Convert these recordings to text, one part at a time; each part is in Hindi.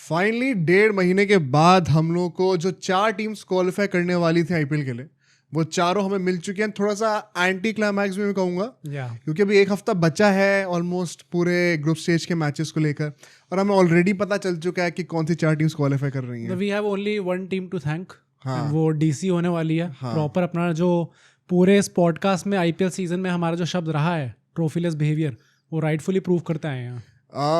फाइनली 1.5 महीने के बाद हम लोग को जो 4 टीम्स क्वालिफाई करने वाली थी आईपीएल के लिए, वो चारों हमें मिल चुकी हैं। थोड़ा सा एंटी क्लाइमैक्स भी मैं कहूँगा, क्योंकि अभी एक हफ्ता बचा है ऑलमोस्ट पूरे ग्रुप स्टेज के मैचेस को लेकर, और हमें ऑलरेडी पता चल चुका है कि कौन सी 4 टीम्स क्वालिफाई कर रही हैं। We have only one team to thank, हाँ। वो डीसी होने वाली है। हाँ। प्रॉपर अपना जो पूरे इस पॉडकास्ट में आईपीएल सीजन में हमारा जो शब्द रहा है ट्रॉफीलेस बिहेवियर, वो राइटफुली प्रूव करते आए हैं।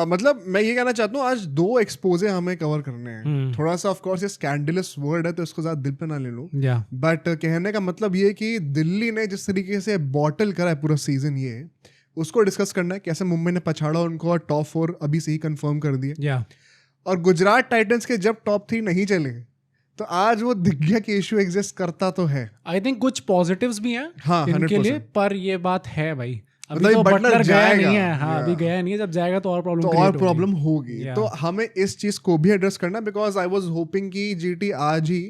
मतलब मैं ये कहना चाहता हूँ, आज 2 एक्सपोजे हमें कवर करने हैं। थोड़ा सा ऑफ कोर्स ये स्कैंडलस वर्ड है तो इसको ज्यादा दिल पे ना ले लो, बट कहने का मतलब ये कि दिल्ली ने जिस तरीके से बॉटल करा है पूरा सीजन, ये उसको डिस्कस करना है। कैसे मुंबई ने पछाड़ा उनको और टॉप 4 अभी से ही कंफर्म कर दिए, और गुजरात टाइटंस के जब टॉप 3 नहीं चले तो आज वो दिख गया कि इशू एग्जिस्ट करता तो है। आई थिंक कुछ पॉजिटिव्स भी हैं इनके लिए, पर ये बात है भाई अभी मतलब तो बटलर गया नहीं है। हाँ, अभी गया नहीं है, जब जाएगा तो और प्रॉब्लम होगी। तो हमें इस चीज को भी एड्रेस करना, बिकॉज आई वाज होपिंग कि जीटी आज ही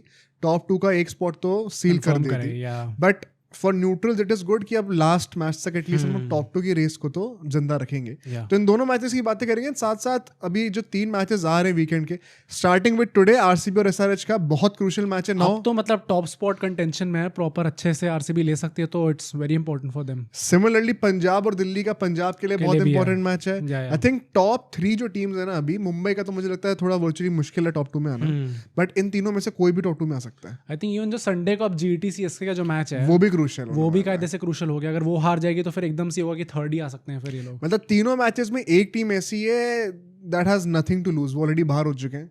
टॉप 2 का एक स्पॉट तो सील कर देती, but for neutrals it is good कि अब लास्ट मैच तक एटलीस्ट हम लोग टॉप 2 की रेस को तो जिंदा रखेंगे। तो इन दोनों मैचेस की बातें करेंगे, साथ साथ अभी जो 3 मैचेस आ रहे हैं वीकेंड के, स्टार्टिंग विद टुडे आरसीबी और एसआरएच का बहुत क्रूशियल मैच है। अब तो मतलब टॉप स्पॉट कंटेंशन में है, प्रॉपर अच्छे से आरसीबी ले सकती है, तो it's very important for them. Similarly Punjab और दिल्ली का, पंजाब के लिए बहुत इंपॉर्टेंट मैच है। आई थिंक टॉप 3 जो टीम्स है ना, अभी मुंबई का तो मुझे लगता है थोड़ा वर्चुअली मुश्किल है टॉप 2 में आना, बट इन तीनों में से कोई भी टॉप 2 में आ सकता है। आई थिंक इवन जो संडे को अब जीटी सीएसके का जो मैच है वो भी क्रूशियल, वो भी कायदे से क्रूशियल हो गया। अगर वो हार जाएगी तो फिर एकदम से होगा कि थर्ड ही आ सकते हैं फिर ये लोग। मतलब तीनों मैचेस में एक टीम ऐसी है that has nothing to lose, वो ऑलरेडी बाहर हो चुके हैं,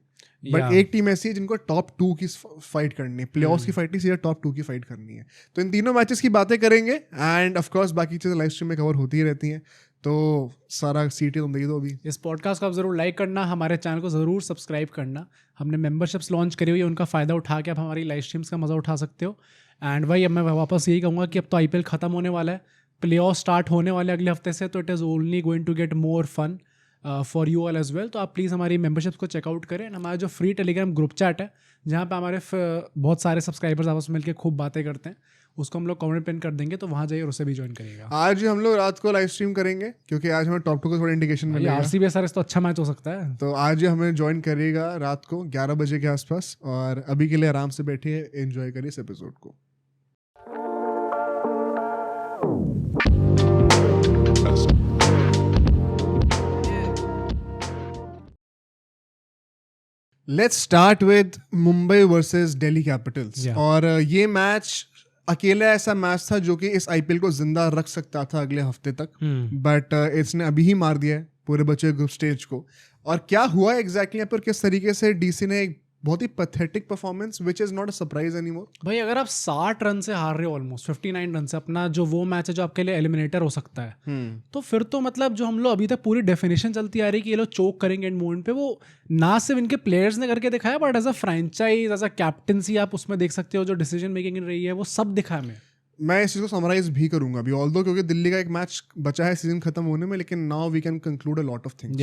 बट एक टीम ऐसी है जिनको टॉप 2 की फाइट करनी है, प्लेऑफ्स की फाइट नहीं, सीधा टॉप 2 की फाइट करनी है। तो इन तीनों मैचेस की बातें करेंगे, एंड ऑफ कोर्स बाकी चीजें लाइव स्ट्रीम में कवर होती ही रहती हैं, तो सारा सीटें तुम दे दो। अभी इस पॉडकास्ट को आप जरूर लाइक करना, हमारे चैनल को जरूर सब्सक्राइब करना। हमने मेंबरशिप्स लॉन्च करी हुई है, उनका फ़ायदा उठा के आप हमारी लाइव स्ट्रीम्स का मज़ा उठा सकते हो। एंड भाई अब मैं वापस यही कहूँगा कि अब तो आईपीएल ख़त्म होने वाला है, प्ले ऑफ स्टार्ट होने वाले अगले हफ्ते से, तो it is only going to get more fun for you all as well. तो आप प्लीज़ हमारी मेंबरशिप्स को चेकआउट करें। हमारा जो फ्री टेलीग्राम ग्रुप चैट है, जहाँ पे हमारे बहुत सारे सब्सक्राइबर्स आपस में मिलकर खूब बातें करते हैं, उसको हम लोग कमेंट पिन कर देंगे, तो वहाँ जाइए और उसे भी ज्वाइन करिएगा। आज हम लोग रात को लाइव स्ट्रीम करेंगे, क्योंकि आज हमें टॉप 2 को थोड़ा इंडिकेशन मिलेगा। आरसीबी एसआरएच तो अच्छा मैच हो सकता है, तो आज हमें ज्वाइन करिएगा रात को 11 बजे के आसपास, और अभी के लिए आराम से बैठिए, एंजॉय करिए इस एपिसोड को। Let's start with Mumbai versus Delhi Capitals. और ये मैच अकेला ऐसा मैच था जो कि इस आईपीएल को जिंदा रख सकता था अगले हफ्ते तक, बट इसने अभी ही मार दिया है पूरे बचे ग्रुप स्टेज को। और क्या हुआ एग्जैक्टली यहाँ पर, किस तरीके से डीसी ने एक बहुत ही pathetic performance, which is not a surprise anymore. भाई अगर आप 60 रन से हार रहे हो, ऑलमोस्ट 59 रन से, अपना जो वो मैच है जो आपके लिए एलिमिनेटर हो सकता है, तो फिर तो मतलब जो हम लोग अभी तक पूरी डेफिनेशन चलती आ रही है कि ये लोग चोक करेंगे एंड मोमेंट पे, वो ना सिर्फ इनके प्लेयर्स ने करके दिखाया, but as a franchise, as a captaincy आप उसमें देख सकते हो जो डिसीजन मेकिंग रही है, वो सब दिखा है। मैं इस चीज़ को समराइज भी करूंगा अभी, ऑल्दो क्योंकि दिल्ली का एक मैच बचा है सीजन खत्म होने में, लेकिन now we can conclude a lot of things.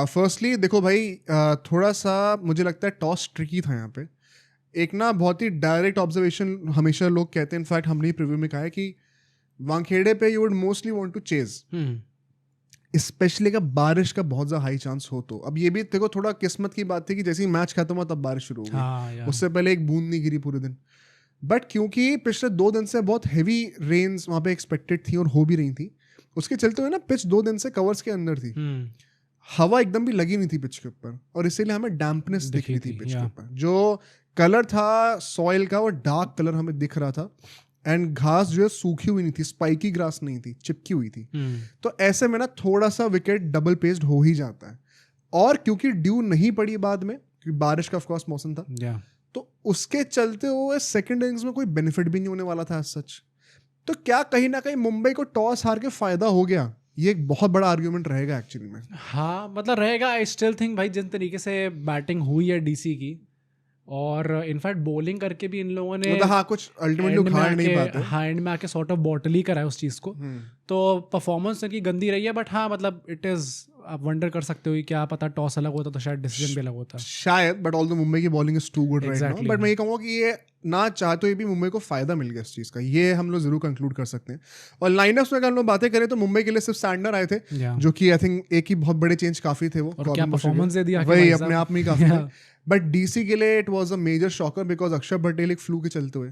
Firstly देखो भाई, थोड़ा सा मुझे लगता है टॉस ट्रिकी था यहाँ पे। एक ना बहुत ही डायरेक्ट ऑब्जर्वेशन हमेशा लोग कहते हैं, इनफैक्ट हमने प्रीव्यू में कहा है कि वानखेड़े पे you would mostly want to chase, specially का बारिश का बहुत ज़्यादा हाई चांस हो। तो अब ये भी देखो थोड़ा किस्मत की बात थी कि जैसे ही मैच खत्म हुआ तब बारिश शुरू हो गई, उससे पहले एक बूंद नहीं गिरी पूरे दिन। बट क्योंकि पिछले 2 दिन से बहुत हैवी रेन्स वहाँ पे एक्सपेक्टेड थी और हो भी रही थी, उसके चलते हुए ना पिच 2 दिन से कवर्स के अंदर थी, हवा एकदम भी लगी नहीं थी पिच के ऊपर, और इसीलिए हमें डैम्पनेस दिख रही थी पिच के ऊपर। जो कलर था सॉइल का वो डार्क कलर हमें दिख रहा था, एंड घास जो है सूखी हुई नहीं थी, स्पाइकी ग्रास नहीं थी, चिपकी हुई थी। तो ऐसे में ना थोड़ा सा विकेट डबल पेस्ड हो ही जाता है। और क्योंकि ड्यू नहीं पड़ी बाद में, क्योंकि बारिश का ऑफकोर्स मौसम था, तो उसके चलते हुए सेकंड इनिंग्स में कोई बेनिफिट भी नहीं होने वाला था सच। तो क्या कहीं ना कहीं मुंबई को टॉस हार के फायदा हो गया, ये एक बहुत बड़ा आर्ग्यूमेंट रहेगा एक्चुअली में। हाँ मतलब रहेगा। आई स्टिल थिंक भाई जिन तरीके से बैटिंग हुई है डीसी की, और इनफैक्ट बॉलिंग करके भी इन लोगों ने मतलब हाँ कुछ अल्टीमेटली उखाड़ नहीं पाते। हाँ एंड में आके सॉर्ट ऑफ बॉटल ही करा है उस चीज़ को। तो परफॉर्मेंस उनकी गंदी रही है, बट हाँ मतलब इट इज़, आप वंडर कर सकते हो कि क्या पता टॉस अलग होता तो शायद डिसीजन भी अलग होता शायद, बट ऑल्दो मुंबई की bowling is too good right now. But मैं ये कहूँगा कि ये ना चाहते हुए भी मुंबई को फायदा मिल गया इस चीज़ का, ये हम लोग जरूर कंक्लूड कर सकते हैं। और लाइनअप्स में अगर हम लोग बातें करें तो मुंबई के लिए सिर्फ सैंडर आए थे, जो कि आई थिंक एक ही बहुत बड़े चेंज काफी थे वो, और क्या परफॉर्मेंस दे दिया वही अपने आप में ही काफी थे। बट डीसी के लिए it was a major shocker because Axar Patel एक फ्लू के चलते हुए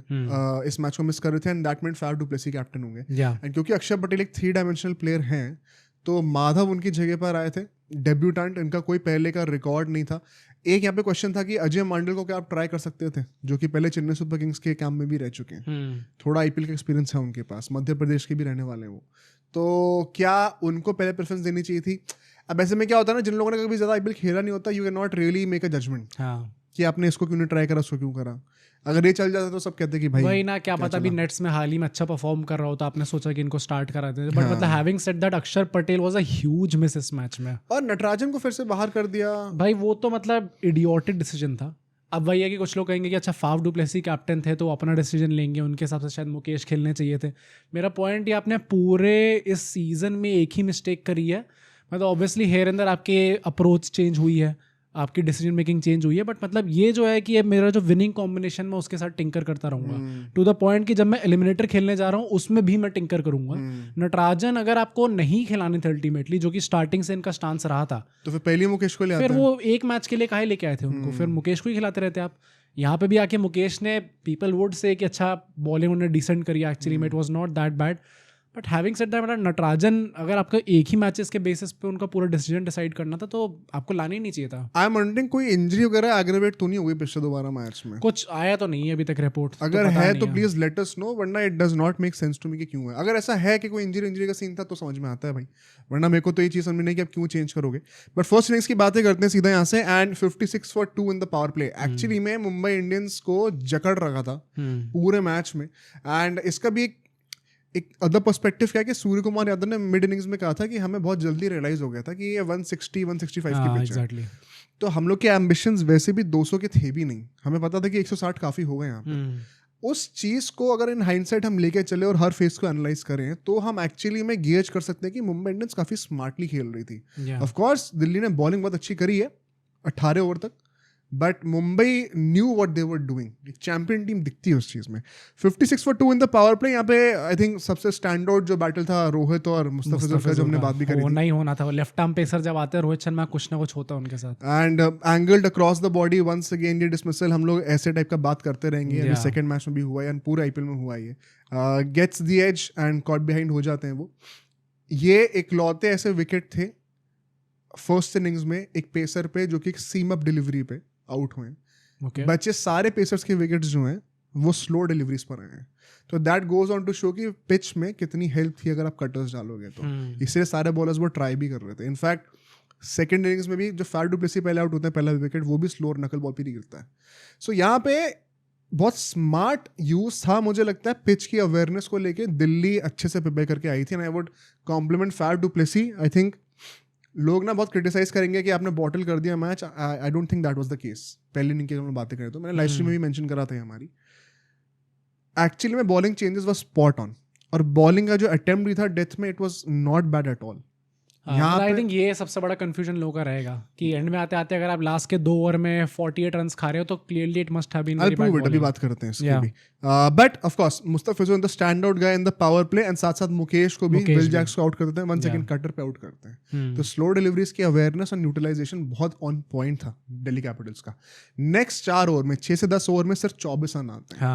इस मैच को मिस कर रहे थे, and that meant Faf du Plessis captain होंगे। एंड क्योंकि अक्षर पटेल एक 3 डायमेंशनल प्लेयर हैं, तो माधव उनकी जगह पर आए थे, डेब्यूटेंट, इनका कोई पहले का रिकॉर्ड नहीं था। एक यहाँ पे क्वेश्चन था कि अजय मंडल को क्या आप ट्राई कर सकते थे, जो कि पहले चेन्नई सुपर किंग्स के कैंप में भी रह चुके हैं, थोड़ा आईपीएल का एक्सपीरियंस है उनके पास, मध्य प्रदेश के भी रहने वाले हैं वो, तो क्या उनको पहले प्रेफरेंस देनी चाहिए थी? अब ऐसे में क्या होता है ना, जिन लोगों ने कभी ज्यादा आईपीएल खेला नहीं होता, you can not really make a judgement कि आपने इसको क्यों नहीं ट्राई करा, उसको क्यों करा। अगर ये चल जाता तो सब कहते कि भाई वही ना, क्या पता भी नेट्स में हाल ही में अच्छा परफॉर्म कर रहा हो तो आपने सोचा कि इनको स्टार्ट करा देते। बट मतलब having said that Axar Patel was a huge miss इस मैच में, और नटराजन को फिर से बाहर कर दिया भाई, वो तो मतलब इडियोटिक डिसीजन था। अब वही है कि कुछ लोग कहेंगे कि अच्छा फाफ डू प्लेसी कैप्टन थे तो अपना डिसीजन लेंगे, उनके हिसाब से शायद मुकेश खेलने चाहिए थे। मेरा पॉइंट ये, आपने पूरे इस सीजन में एक ही मिस्टेक करी है, मतलब ऑब्वियसली हेयर अंदर आपके अप्रोच चेंज हुई है, आपकी डिसीजन मेकिंग चेंज हुई है, बट मतलब ये जो है कि ये मेरा जो विनिंग कॉम्बिनेशन में उसके साथ टिंकर करता रहूंगा टू द पॉइंट कि जब मैं एलिमिनेटर खेलने जा रहा हूँ उसमें भी मैं टिंकर करूंगा। नटराजन अगर आपको नहीं खिलाने थे अल्टीमेटली, जो कि स्टार्टिंग से इनका स्टांस रहा था, तो फिर पहले मुकेश को ले आते, फिर वो एक मैच के लिए काहे लेके आए थे उनको, फिर मुकेश को ही खिलाते रहते आप। यहाँ पे भी आके मुकेश ने पीपल वुड से कि अच्छा बॉलिंग उन्होंने डिसेंट करी, actually it was not that bad. But having said that, मतलब नटराजन अगर आपका एक ही मैचेस के बेसिस पे उनका पूरा डिसीजन डिसाइड करना था तो आपको लाना ही नहीं चाहिए था। आई एम वंडरिंग कोई इंजरी वगैरह एग्रेवेट तो नहीं हुई पिछले दोबारा मैच में? कुछ आया तो नहीं है अभी तक रिपोर्ट, अगर तो है तो प्लीज लेट अस नो, वरना it does not make sense to me कि क्यों है। अगर ऐसा है कि कोई इंजरी का सीन था तो समझ में आता है भाई, वरना मेरे को तो ये चीज समझ में नहीं कि आप क्यों चेंज करोगे। बट फर्स्ट इनिंग्स की बातें करते हैं सीधा यहाँ से, and 56 for 2 in the power play. Actually में मुंबई इंडियंस को जकड़ रखा था पूरे मैच में, एंड इसका भी एक अदर पर्सपेक्टिव क्या है कि सूर्य कुमार यादव ने मिड इनिंग्स में कहा था कि हमें बहुत जल्दी रियलाइज हो गया था कि ये 160-165 की पिच है। तो हम लोग के एम्बिशंस वैसे भी 200 के थे भी नहीं, हमें पता था कि 160 काफी हो गए यहाँ पे। उस चीज को अगर इन हाइंडसाइट हम लेके चले और हर फेस को एनालाइज करें तो हम एक्चुअली में गेज कर सकते हैं कि मुंबई इंडियंस काफी स्मार्टली खेल रही थी। ऑफ कोर्स दिल्ली ने बॉलिंग बहुत अच्छी करी है 18 ओवर तक, but Mumbai knew what they were doing, एक चैंपियन टीम दिखती है उस चीज में। 56 for 2 in the power play, यहाँ पे आई थिंक सबसे स्टैंड आउट जो बैटल था रोहित और मुस्तफिजुर का, जो हमने बात भी करी थी। नहीं होना था, वो लेफ्ट आर्म पेसर जब आते हैं रोहित शर्मा कुछ ना कुछ होता है उनके साथ, and angled across the body once again, ये डिसमिसल हम लोग ऐसे टाइप का बात करते रहेंगे। अभी सेकंड मैच में भी हुआ है एंड पूरे आईपीएल में हुआ है, gets the edge and caught behind हो जाते हैं वो। ये इकलौते ऐसे विकेट थे फर्स्ट इनिंग्स में एक पेसर पे जो कि सीम अप डिलीवरी पे आउट हुए। बचे सारे पेसर्स के विकेट्स जो हैं वो स्लो डिलीवरीज पर आए हैं, तो that goes on to show कि पिच में कितनी हेल्प थी अगर आप कटर्स डालोगे तो। इसलिए सारे बॉलर्स वो ट्राई भी कर रहे थे। इनफैक्ट सेकंड इनिंग्स में भी जो फैफ डू प्लेसी पहले आउट होते हैं, पहला विकेट वो भी स्लो और नकल बॉल पे नहीं गिरता है। सो यहाँ पे बहुत स्मार्ट यूज था, मुझे लगता है पिच की अवेयरनेस को लेके दिल्ली अच्छे से प्रिपेयर करके आई थी, and I would compliment Faf du Plessis. I think लोग ना बहुत क्रिटिसाइज करेंगे कि आपने बॉटल कर दिया match, I don't think that was the case. पहले इनिंग की हम बातें करें तो मैंने लाइव स्ट्रीम में भी मेंशन करा था हमारी, एक्चुअली में bowling changes was spot on, और बॉलिंग का जो अटेम्प्ट भी था डेथ में, it was not bad at all. I think ये सबसे बड़ा कंफ्यूजन लोगों का रहेगा कि एंड में आते आते अगर आप लास्ट के 2 ओवर में 48 रन्स खा रहे हो तो clearly it must have been very bad bowling. अभी बात करते हैं इसकी भी, but of course Mustafizur in the standout guy in the power play, and साथ साथ मुकेश को भी विल जैक्स को आउट कर देते हैं, 1 सेकंड कटर पे आउट करते हैं। तो स्लो डिलीवरीज की अवेयरनेस और यूटिलाइजेशन बहुत ऑन पॉइंट था दिल्ली कैपिटल्स का। नेक्स्ट 4 ओवर में 6 से 10 ओवर में सिर्फ 24 रन आते हैं,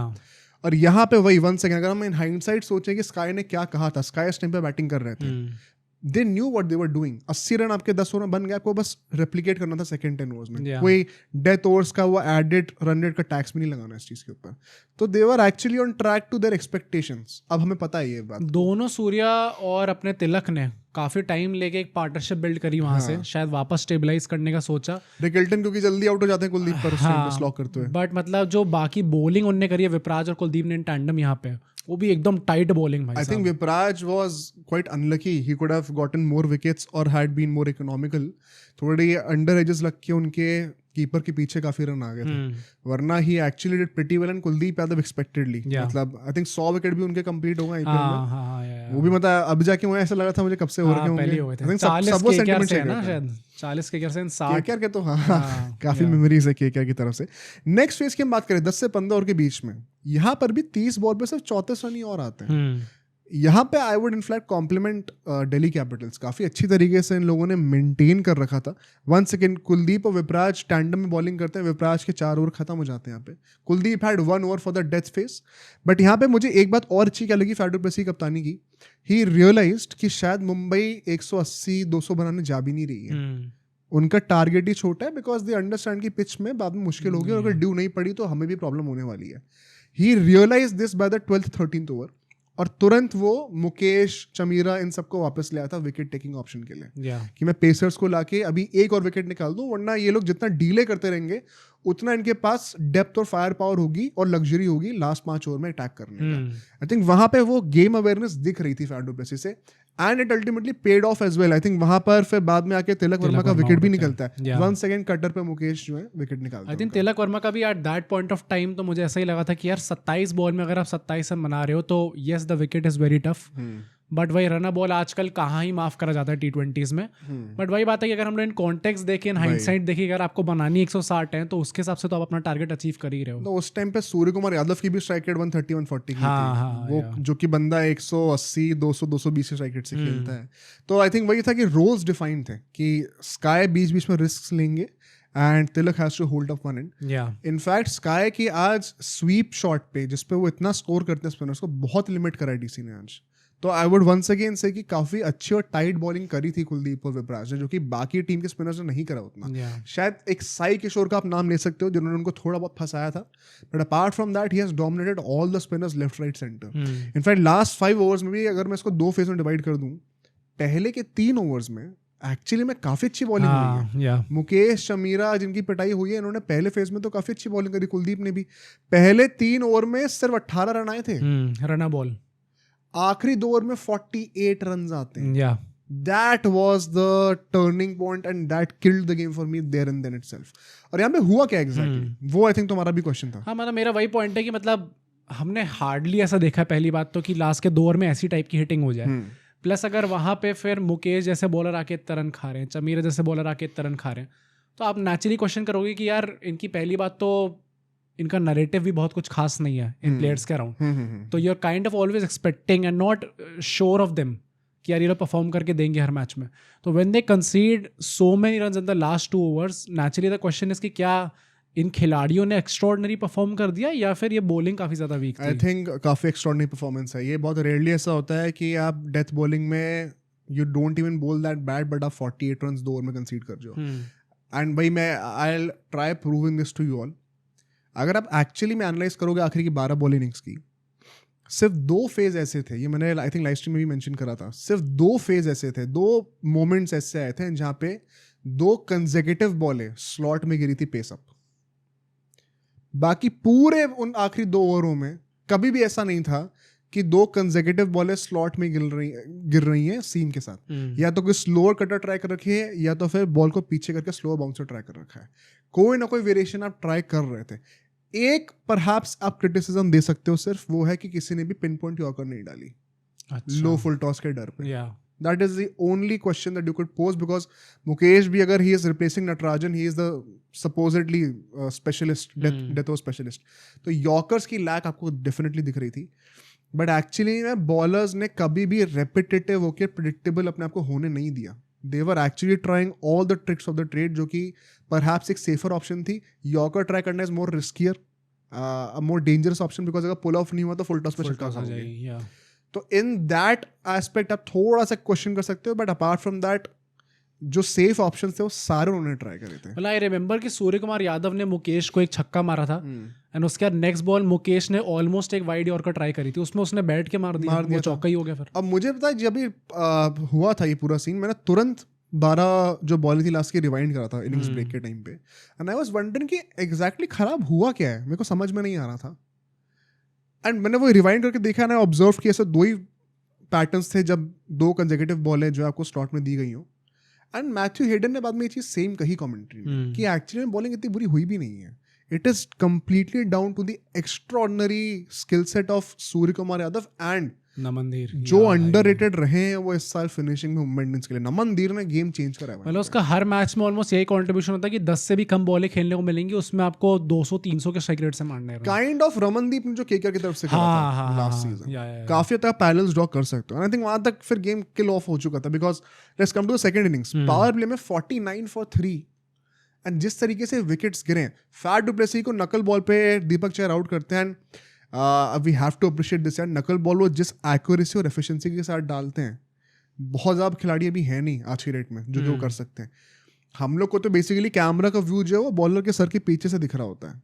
और यहाँ पे वही 1 सेकंड, अगर हम इन हाइंडसाइट सोचें कि स्काई ने क्या कहा था, स्काई इस टाइम पे बैटिंग कर रहे थे, they knew what they were doing. 80 run आपके 10 ओवर में बन गया, आपको बस रेप्लिकेट करना था सेकंड 10 ओवर्स में। कोई डेथ ओवर्स का वो एडेड रन रेट का टैक्स भी नहीं लगाना इस चीज के ऊपर। तो they were actually on track to their expectations. अब हमें पता है ये बात, दोनों सूर्या और अपने तिलक ने काफी टाइम लेके एक पार्टनरशिप बिल्ड करी वहां से, शायद वापस स्टेबलाइज करने का सोचा। रिकल्टन क्योंकि जल्दी आउट हो जाते हैं कुलदीप पर स्लॉक करते हुए, बट मतलब जो बाकी बॉलिंग उन्होंने करी है विपराज और कुलदीप ने इन टैंडम यहाँ पे, वो भी एकदम टाइट बॉलिंग भाई। I think Vipraj was quite unlucky. He could have gotten more wickets or had been more economical. थोड़ी अंडर एजेस लग के उनके कीपर के पीछे काफी रन आ गए थे, वरना he actually did pretty well and Kuldeep Yadav expectedly, मतलब आई थिंक 100 विकेट भी उनके कंप्लीट हो गए आईपीएल में। वो भी मतलब अब जाके हुए ऐसा लगा था मुझे कब से हो रखे होंगे, आई थिंक सब वो सेंटीमेंट से ना शायद 40 के से 60 केकेआर के तो हाँ काफी मेमोरीज है केकेआर की तरफ से। नेक्स्ट फेज की हम बात करें 10 से 15 ओवर के बीच में, यहाँ पर भी 30 बॉल पे सिर्फ 34 रन ही और आते हैं। यहाँ पे I would in fact compliment Delhi Capitals, काफी अच्छी तरीके से इन लोगों ने मेंटेन कर रखा था। वन सेकेंड, कुलदीप और विपराज टैंडम में बॉलिंग करते हैं, विपराज के 4 ओवर खत्म हो जाते हैं यहाँ पे। Kuldeep had 1 over for the death face, but यहाँ पे मुझे एक बात और अच्छी क्या लगी फैफ डू प्लेसी कप्तानी की, ही रियलाइज्ड कि शायद मुंबई 180-200 बनाने जा भी नहीं रही है, उनका टारगेट ही छोटा है, बिकॉज दे अंडरस्टैंड की पिच में बाद में मुश्किल होगी और अगर ड्यू नहीं पड़ी तो हमें भी प्रॉब्लम होने वाली है। He realize this by the 12th-13th over, और तुरंत वो मुकेश, चमीरा इन सबको वापस ले आया था विकेट टेकिंग ऑप्शन के लिए, कि मैं पेसर्स को लाके अभी एक और विकेट निकाल दूं, वरना ये लोग जितना डीले करते रहेंगे उतना इनके पास डेप्थ और फायर पावर होगी और लग्जरी होगी लास्ट 5 ओवर में अटैक करने का। आई थिंक वहां पे वो गेम अवेयरनेस दिख रही थी फैफ डू प्लेसी से, and it ultimately paid off as well. I think वहां पर फिर बाद में आके तिलक वर्मा का विकेट भी निकलता है, 1 सेकंड कटर पे मुकेश जो है विकेट निकालता है। आई थिंक तिलक वर्मा का भी at that point of time तो मुझे ऐसा ही लगा था कि यार 27 बॉल में अगर आप 27 रन बना रहे हो तो yes the wicket is very tough, but वही रन बॉल आजकल कहाँ ही माफ करा जाता है T20s में। बट वही बात है कि अगर हम लोग इन कॉन्टेक्स्ट देखें, इन हाइंडसाइट देखिए, अगर आपको बनानी 160 है तो उसके हिसाब से तो आप अपना टारगेट अचीव कर ही रहे हो। तो उस टाइम पे सूर्य कुमार यादव की भी स्ट्राइक रेट 130-140 की थी, वो जो कि बंदा 180-200-220 के स्ट्राइक रेट से खेलता है। तो आई थिंक वही था कि रोल्स डिफाइंड थे कि स्काई बीच बीच में रिस्क लेंगे and Tilak has to hold up one end. In fact Sky की आज स्वीप शॉट पे जिसपे वो इतना स्कोर करते हैं स्पिनर्स को, बहुत लिमिट करा है डीसी ने आज। तो आई वुड वंस अगेन से कि काफी अच्छी और टाइट बॉलिंग करी थी कुलदीप और विपराज ने, जो कि बाकी टीम के स्पिनर्स ने नहीं करा उतना। शायद एक साई किशोर का आप नाम ले सकते हो जिन्होंने उनको थोड़ा बहुत फंसाया था, but apart from that he has dominated all the spinners left right centre. In fact last 5 overs में भी अगर मैं इसको 2 फेज में डिवाइड कर दूं, पहले के 3 ओवर्स में एक्चुअली में काफी अच्छी बॉलिंग हुई है। मुकेश, चमीरा जिनकी पिटाई हुई है, इन्होंने पहले फेज में तो काफी अच्छी बॉलिंग करी। कुलदीप ने भी पहले 3 ओवर में सिर्फ 18 रन आए थे, रन बॉल। आखिरी 2 ओवर में 48 रन आते हैं। That was the turning point and that killed the game for me there and then itself. और यहाँ पे हुआ क्या exactly? वो आई थिंक तुम्हारा भी क्वेश्चन था। हाँ, मतलब मेरा वही पॉइंट है कि मतलब हमने हार्डली ऐसा देखा है पहली बात तो कि लास्ट के 2 ओवर में ऐसी टाइप की हिटिंग हो जाए। प्लस अगर वहाँ पे फिर मुकेश जैसे बॉलर आके इतना रन खा रहे हैं, चमीरा जैसे बॉलर आके इतना रन खा रहे हैं, तो आप नेचुरली क्वेश्चन करोगे कि यार इनकी पहली बात तो इनका नैरेटिव भी बहुत कुछ खास नहीं है इन प्लेयर्स के अराउंड। तो you are kind of always expecting and not sure of them कि यार ये लोग परफॉर्म करके देंगे हर मैच में। तो when they कंसीड so many runs in the last 2 overs, naturally the question is कि क्या इन खिलाड़ियों ने एक्स्ट्राऑर्डिनरी परफॉर्म कर दिया या फिर ये बॉलिंग काफी ज्यादा वीक थी? आई थिंक काफी एक्स्ट्राऑर्डिनरी परफॉर्मेंस है। ये बहुत रेयरली ऐसा होता है कि आप डेथ बॉलिंग में यू डोंट इवन बोल दैट बैड, बट आप 48 रन्स 2 ओवर में कंसीड कर जाओ। एंड भाई मैं I will try proving this to you all. अगर आप एक्चुअली में एनालाइज करोगे आखिरी की 12 बॉल इनिंग्स की, सिर्फ 2 फेज ऐसे थे, ये मैंने आई थिंक लाइव स्ट्रीम में भी मेंशन करा था, सिर्फ 2 फेज ऐसे थे, 2 मोमेंट्स ऐसे आए थे जहां पे 2 कंसेक्यूटिव बॉलें स्लॉट में गिरी थी पेस अप। बाकी पूरे उन आखिरी 2 ओवरों में कभी भी ऐसा नहीं था कि 2 कंसेक्यूटिव बॉलें स्लॉट में गिर रही हैं सीम के साथ। या तो कोई स्लोअर कटर ट्राई कर रखी है या तो फिर बॉल को पीछे करके स्लोअर बाउंसर ट्राई कर रखा है। कोई ना कोई वेरिएशन आप ट्राई कर रहे थे। एक परहैप्स आप क्रिटिसिज्म दे सकते हो सिर्फ, वो है कि किसी ने भी पिन पॉइंट यॉर्कर नहीं डाली लो फुल टॉस के डर पे। That is the only question that you could pose, because Mukesh भी अगर he is replacing Natarajan, he is the supposedly specialist, death over specialist, तो यॉर्कर्स की लैक आपको डेफिनेटली दिख रही थी। बट एक्चुअली में बॉलर्स ने कभी भी रेपिटेटिव होकर प्रिडिक्टेबल अपने आप को होने नहीं दिया। They were actually trying all the tricks of the trade, जो कि परहैप्स एक सेफर ऑप्शन थी। यॉर्कर ट्राई करना is more riskier, more dangerous option, because अगर पुल ऑफ नहीं हुआ तो फुल टॉस पे छक्का खाओगे। तो इन दैट एस्पेक्ट आप थोड़ा सा क्वेश्चन कर सकते हो, बट अपार्ट फ्रॉम दैट जो सेफ ऑप्शन थे वो सारे उन्होंने ट्राई करे थे। मतलब आई रिमेंबर कि सूर्य कुमार यादव ने मुकेश को एक छक्का मारा था एंड उसके बाद नेक्स्ट बॉल मुकेश ने ऑलमोस्ट एक वाइड यॉर्कर ट्राई करी थी, उसमें उसने बैट के मार दिया, वो चौका ही हो गया। फिर अब मुझे पता है जब ये हुआ था ये पूरा सीन, मैंने तुरंत 12 जो बॉल थी लास्ट की रिवाइंड करा था इनिंग्स ब्रेक के टाइम पे, एंड आई वाज वंडरिंग कि एग्जैक्टली खराब हुआ क्या है, मेरे को समझ में नहीं आ रहा था। एंड मैंने वो रिवाइंड करके देखा ना, ऑब्जर्व किया ऐसे 2 ही पैटर्न्स थे जब 2 कंसेक्यूटिव बॉलें जो आपको स्लॉट में दी गई हो, एंड मैथ्यू हेडन ने बाद में ये चीज़ सेम कही कमेंट्री में कि एक्चुअली में बॉलिंग इतनी बुरी हुई भी नहीं है. It is completely down to the extraordinary skill set of Surya Kumar Yadav and Naman Dhir जो अंडररेटेड रहे हैं वो इस साल फिनिशिंग में मुंबई इंडियंस के लिए. नमनदीर ने गेम चेंज करा है. मतलब उसका हर मैच में ऑलमोस्ट यही कंट्रीब्यूशन होता है कि 10 से भी कम बॉलें खेलने को मिलेंगी, उसमें आपको 200-300 के स्ट्राइक रेट से मारने हैं. काइंड ऑफ रमनदीप ने जो केकेआर की तरफ से करा था लास्ट सीजन, काफी तक पैरेलल्स ड्रॉ कर सकते हो. आई थिंक वहां तक फिर गेम किल ऑफ हो चुका था because let's come to the second innings. Power play में 49 for 3 एंड जिस तरीके से विकेट्स गिरे, फैट डु प्लेसी को नकल बॉल पे दीपक चहर आउट करते हैं. We have to appreciate this यार. नकल बॉल वो जिस एक्यूरेसी और एफिशिएंसी के साथ डालते हैं, बहुत ज़्यादा खिलाड़ी अभी है नहीं आज की डेट में जो वो कर सकते हैं. हम लोग को तो बेसिकली कैमरा का व्यू जो है वो बॉलर के सर के पीछे से दिख रहा होता है.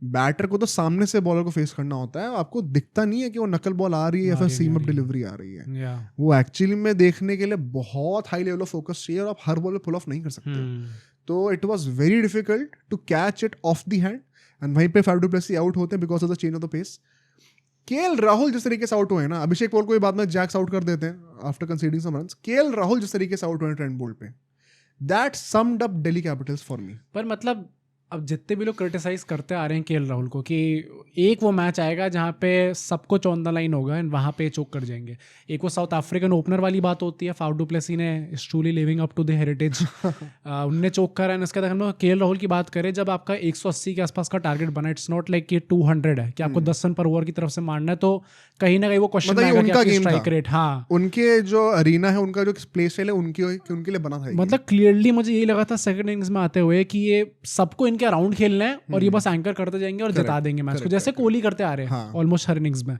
बैटर को तो सामने से बॉलर को फेस करना होता है. आपको दिखता नहीं है कि वो नकल बॉल आ रही है या फिर सीम अप डिलीवरी आ रही है. वो एक्चुअली में देखने के लिए बहुत हाई लेवल ऑफ फोकस चाहिए और आप हर बॉल पे पुल ऑफ नहीं कर सकते. तो it was very difficult to catch it off the hand and वहीं पे फैफ डु प्लेसी आउट होते हैं because of the change of the pace. KL Rahul जिस तरीके से आउट हुए ना, अभिषेक पोल को बाद में जैक्स आउट कर देते हैं after conceding some runs. KL Rahul जिस तरीके से आउट हुए ट्रेंट बोल्ट पे, that summed up Delhi Capitals for me. पर मतलब अब जितने भी लोग क्रिटिसाइज करते आ रहे हैं केएल राहुल को कि एक वो मैच आएगा जहाँ पे सब कुछ ऑन द लाइन होगा एंड वहाँ पे चोक कर जाएंगे. एक वो साउथ अफ्रीकन ओपनर वाली बात होती है, फाफ डु प्लेसी ने is truly living up to the heritage. उनने चोक करा. एंड इसके बाद हम लोग केएल राहुल की बात करें, जब आपका 180 के आसपास का टारगेट बना, इट्स नॉट लाइक कि 200 है कि आपको 10 रन पर ओवर की तरफ से मारना है, तो कहीं ना कहीं वो क्वेश्चन आएगा कि आपकी स्ट्राइक रेट. हाँ, उनके जो अरीना है, उनका जो प्ले स्टाइल है, उनके लिए बना था. मतलब क्लियरली मुझे यही लगा था सेकंड इनिंग्स में आते हुए कि ये सबको इनके अराउंड खेलना है और ये बस एंकर करते जाएंगे और जिता देंगे मैच को, जैसे कोहली करते आ रहे हैं ऑलमोस्ट हर इनिंग्स में.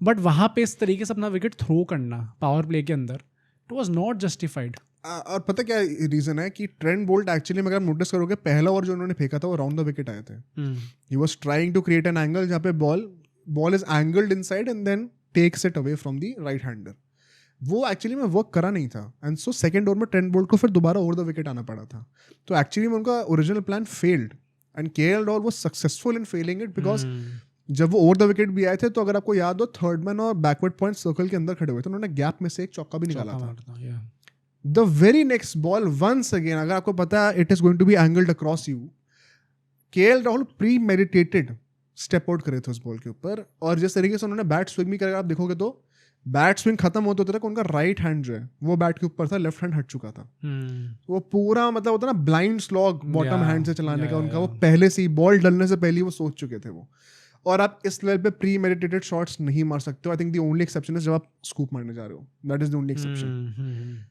बट वहां पे इस तरीके से अपना विकेट थ्रो करना पावर प्ले के अंदर, इट वाज नॉट जस्टिफाइड. और पता क्या रीजन है कि ट्रेंट बोल्ट एक्चुअली में अगर आप नोटिस करोगे, पहला ओवर जो उन्होंने फेंका था वो राउंड द विकेट आए थे. He was trying to create an angle जहाँ पे ball is angled inside and then takes it away from the right hander. वो एक्चुअली में वर्क करा नहीं था एंड सो सेकंड ओवर में ट्रेंट बोल्ट को फिर दोबारा ओवर द विकेट आना पड़ा था. तो एक्चुअली में उनका original plan failed and KL Rahul was successful in Fehling it because जब वो ओवर द विकेट भी आए थे तो अगर आपको याद हो, थर्ड मैन और बैकवर्ड पॉइंट सर्कल के अंदर खड़े हुए थे, उन्होंने गैप में से एक चौका भी निकाला था. The very next ball once again, अगर आपको पता है it is going to be angled across you, KL Rahul premeditated step out करे थे उस बॉल के ऊपर. और जिस तरीके से उन्होंने बैट स्विंग भी करेगा, आप देखोगे तो बैट स्विंग खत्म होते तक उनका राइट हैंड जो है वो बैट के ऊपर था, लेफ्ट हैंड हट चुका था. वो पूरा मतलब होता ना ब्लाइंड स्लॉग बॉटम हैंड से चलाने का उनका, वो पहले से ही बॉल डलने से पहले ही वो सोच चुके थे वो. और आप इस लेवल पे प्री मेडिटेटेड शॉट्स नहीं मार सकते हो. I think the only exception is जब आप स्कूप मारने जा रहे हो, that is the only exception.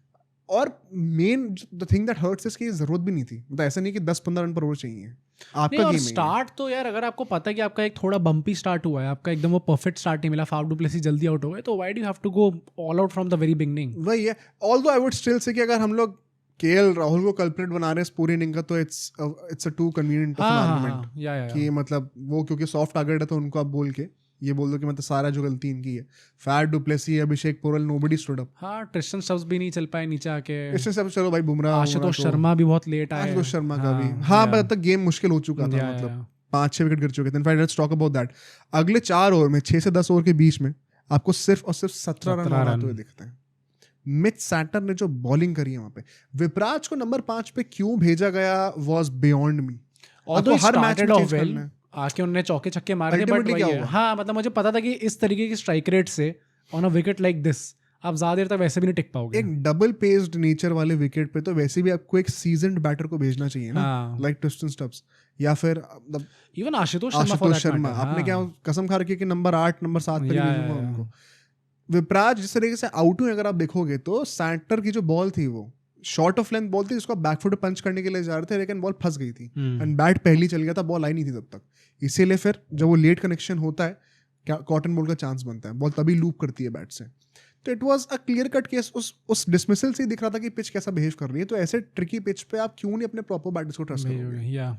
और man the thing that hurts इसकी जरूरत भी नहीं थी. मतलब ऐसा नहीं कि 10-15 रन पर ओवर चाहिए आपका गेम. स्टार्ट तो यार अगर आपको पता है कि आपका एक थोड़ा बम्पी स्टार्ट हुआ है, आपका एकदम वो परफेक्ट स्टार्ट नहीं मिला, फाफ डु प्लेसी जल्दी आउट हो गए, तो why do you have to go all out from the very beginning. वही है. Although I would still say कि अगर हम लोग केएल राहुल को कल्प्रिट बना रहे हैं इस पूरे इनिंग का, तो it's a too convenient argument कि मतलब वो क्योंकि सॉफ्ट टारगेट है तो उनको आप बोल के ये बोल दो कि मतलब सारा जो गलती इनकी है. फैफ डु प्लेसी, अभिषेक पोरल, नोबडी स्टूड अप. हाँ, ट्रिस्टन स्टब्स भी नहीं चल पाए नीचे आके. ट्रिस्टन स्टब्स चलो भाई, बुमराह, आशुतोष शर्मा भी बहुत लेट आए. आशुतोष शर्मा का भी हाँ, पर तब गेम मुश्किल हो चुका था. मतलब 5-6 विकेट गिर चुके थे. In fact let's talk about that. अगले 4 ओवर में 6 से 10 ओवर के बीच में आपको सिर्फ और सिर्फ 17 रन बनाते हुए दिखते हैं. मिच सैंटर ने जो बॉलिंग करी है वहां पे, विपराज को नंबर 5 पे क्यों भेजा गया वाज बियॉन्ड मी. और हर मैच में चेंज करना है. आके उन्होंने चौके छक्के मारे थे, बट वही है. हाँ, मतलब मुझे पता था कि इस तरीके की स्ट्राइक रेट से on a wicket like this आप ज्यादा देर तक वैसे भी नहीं टिक पाओगे. एक डबल पेस्ड नेचर वाले विकेट पे तो वैसे भी आपको एक सीजन्ड बैटर को भेजना चाहिए ना, लाइक ट्रिस्टन स्टब्स या फिर इवन आशुतोष शर्मा. आपने क्या कसम खा रखी कि नंबर 8 नंबर 7 पे भेजूंगा उनको. विपराज जिस तरीके से आउट हुए, अगर आप देखोगे तो सैंटर की जो बॉल थी वो शॉर्ट ऑफ लेंथ बॉल थी, जिसको बैकफुट पंच करने के लिए जा रहे थे, लेकिन बॉल फंस गई थी एंड बैट पहली चल गया था, बॉल आई नहीं थी तब तक. इसीलिए फिर जब वो लेट कनेक्शन होता है, कॉटन बॉल का चांस बनता है, बॉल तभी लूप करती है बैट से. तो it was a clear cut case. उस डिसमिसल से ही दिख रहा था कि पिच कैसा बिहेव कर रही है. तो ऐसे ट्रिकी पिच पे आप क्यों नहीं अपने प्रॉपर बैटर्स को ट्रस्ट करोगे,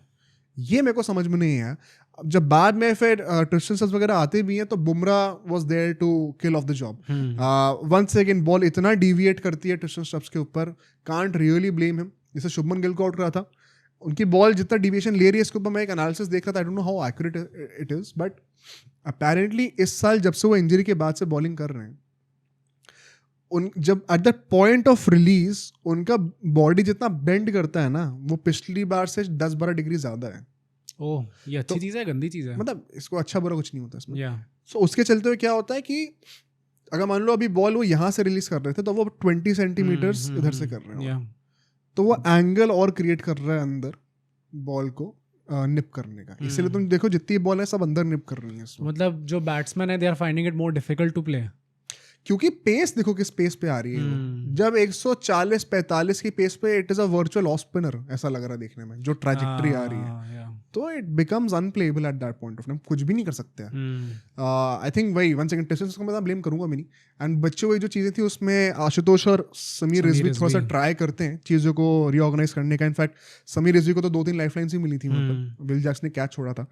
ये मेरे को समझ में नहीं है. जब बाद में फिर ट्रिस्टन स्टब्स वगैरह आते भी हैं तो Bumrah was there to kill off the job. Once again ball इतना डिविएट करती है ट्रिस्टन स्टब्स के ऊपर, कांट रियली ब्लेम हिम. जैसे शुभमन गिल को आउट करा था, उनकी बॉल जितना डिविएशन ले रही है, इसके ऊपर मैं एक एनालिसिस देख रहा था. I don't know how accurate it is, but apparently इस साल जब से वो इंजरी के बाद से बॉलिंग कर रहे हैं, उन जब at the point of release उनका बॉडी जितना बेंड करता है ना, वो पिछली बार से 10-12 डिग्री ज्यादा है। ओह, ये अच्छी चीज़ है, गंदी चीज़ है? मतलब इसको अच्छा बुरा कुछ नहीं होता इसमें। या सो उसके चलते हुए क्या होता है कि अगर मान लो अभी बॉल वो यहाँ से रिलीज कर रहे थे तो वो 20 सेंटीमीटर्स इधर से कर रहे हैं, तो वो एंगल और क्रिएट कर रहा है अंदर बॉल को निप करने का। इसीलिए तुम देखो जितनी बॉल है सब अंदर निप कर रही है इसमें। मतलब जो बैट्समैन है they are finding it more difficult to play, क्योंकि पेस देखो किस पेस पे आ रही है वो। जब 140-45 की पेस पे it is a virtual off spinner ऐसा लग रहा है देखने में, जो ट्रैजेक्टरी आ रही है, तो it becomes unplayable at that point of time, कुछ भी नहीं कर सकते। आई थिंक वही 1 सेकंड टेस्ट को मैं ब्लेम करूंगा भी नहीं। एंड बच्चों वही जो चीज़ें थी उसमें आशुतोष और समीर रिजवी थोड़ा सा ट्राई करते हैं चीज़ों को रीऑर्गेनाइज करने का। इनफैक्ट समीर रिजवी को तो 2-3 लाइफलाइंस ही मिली थी वहाँ पर, विल जैक्स ने कैच छोड़ा था।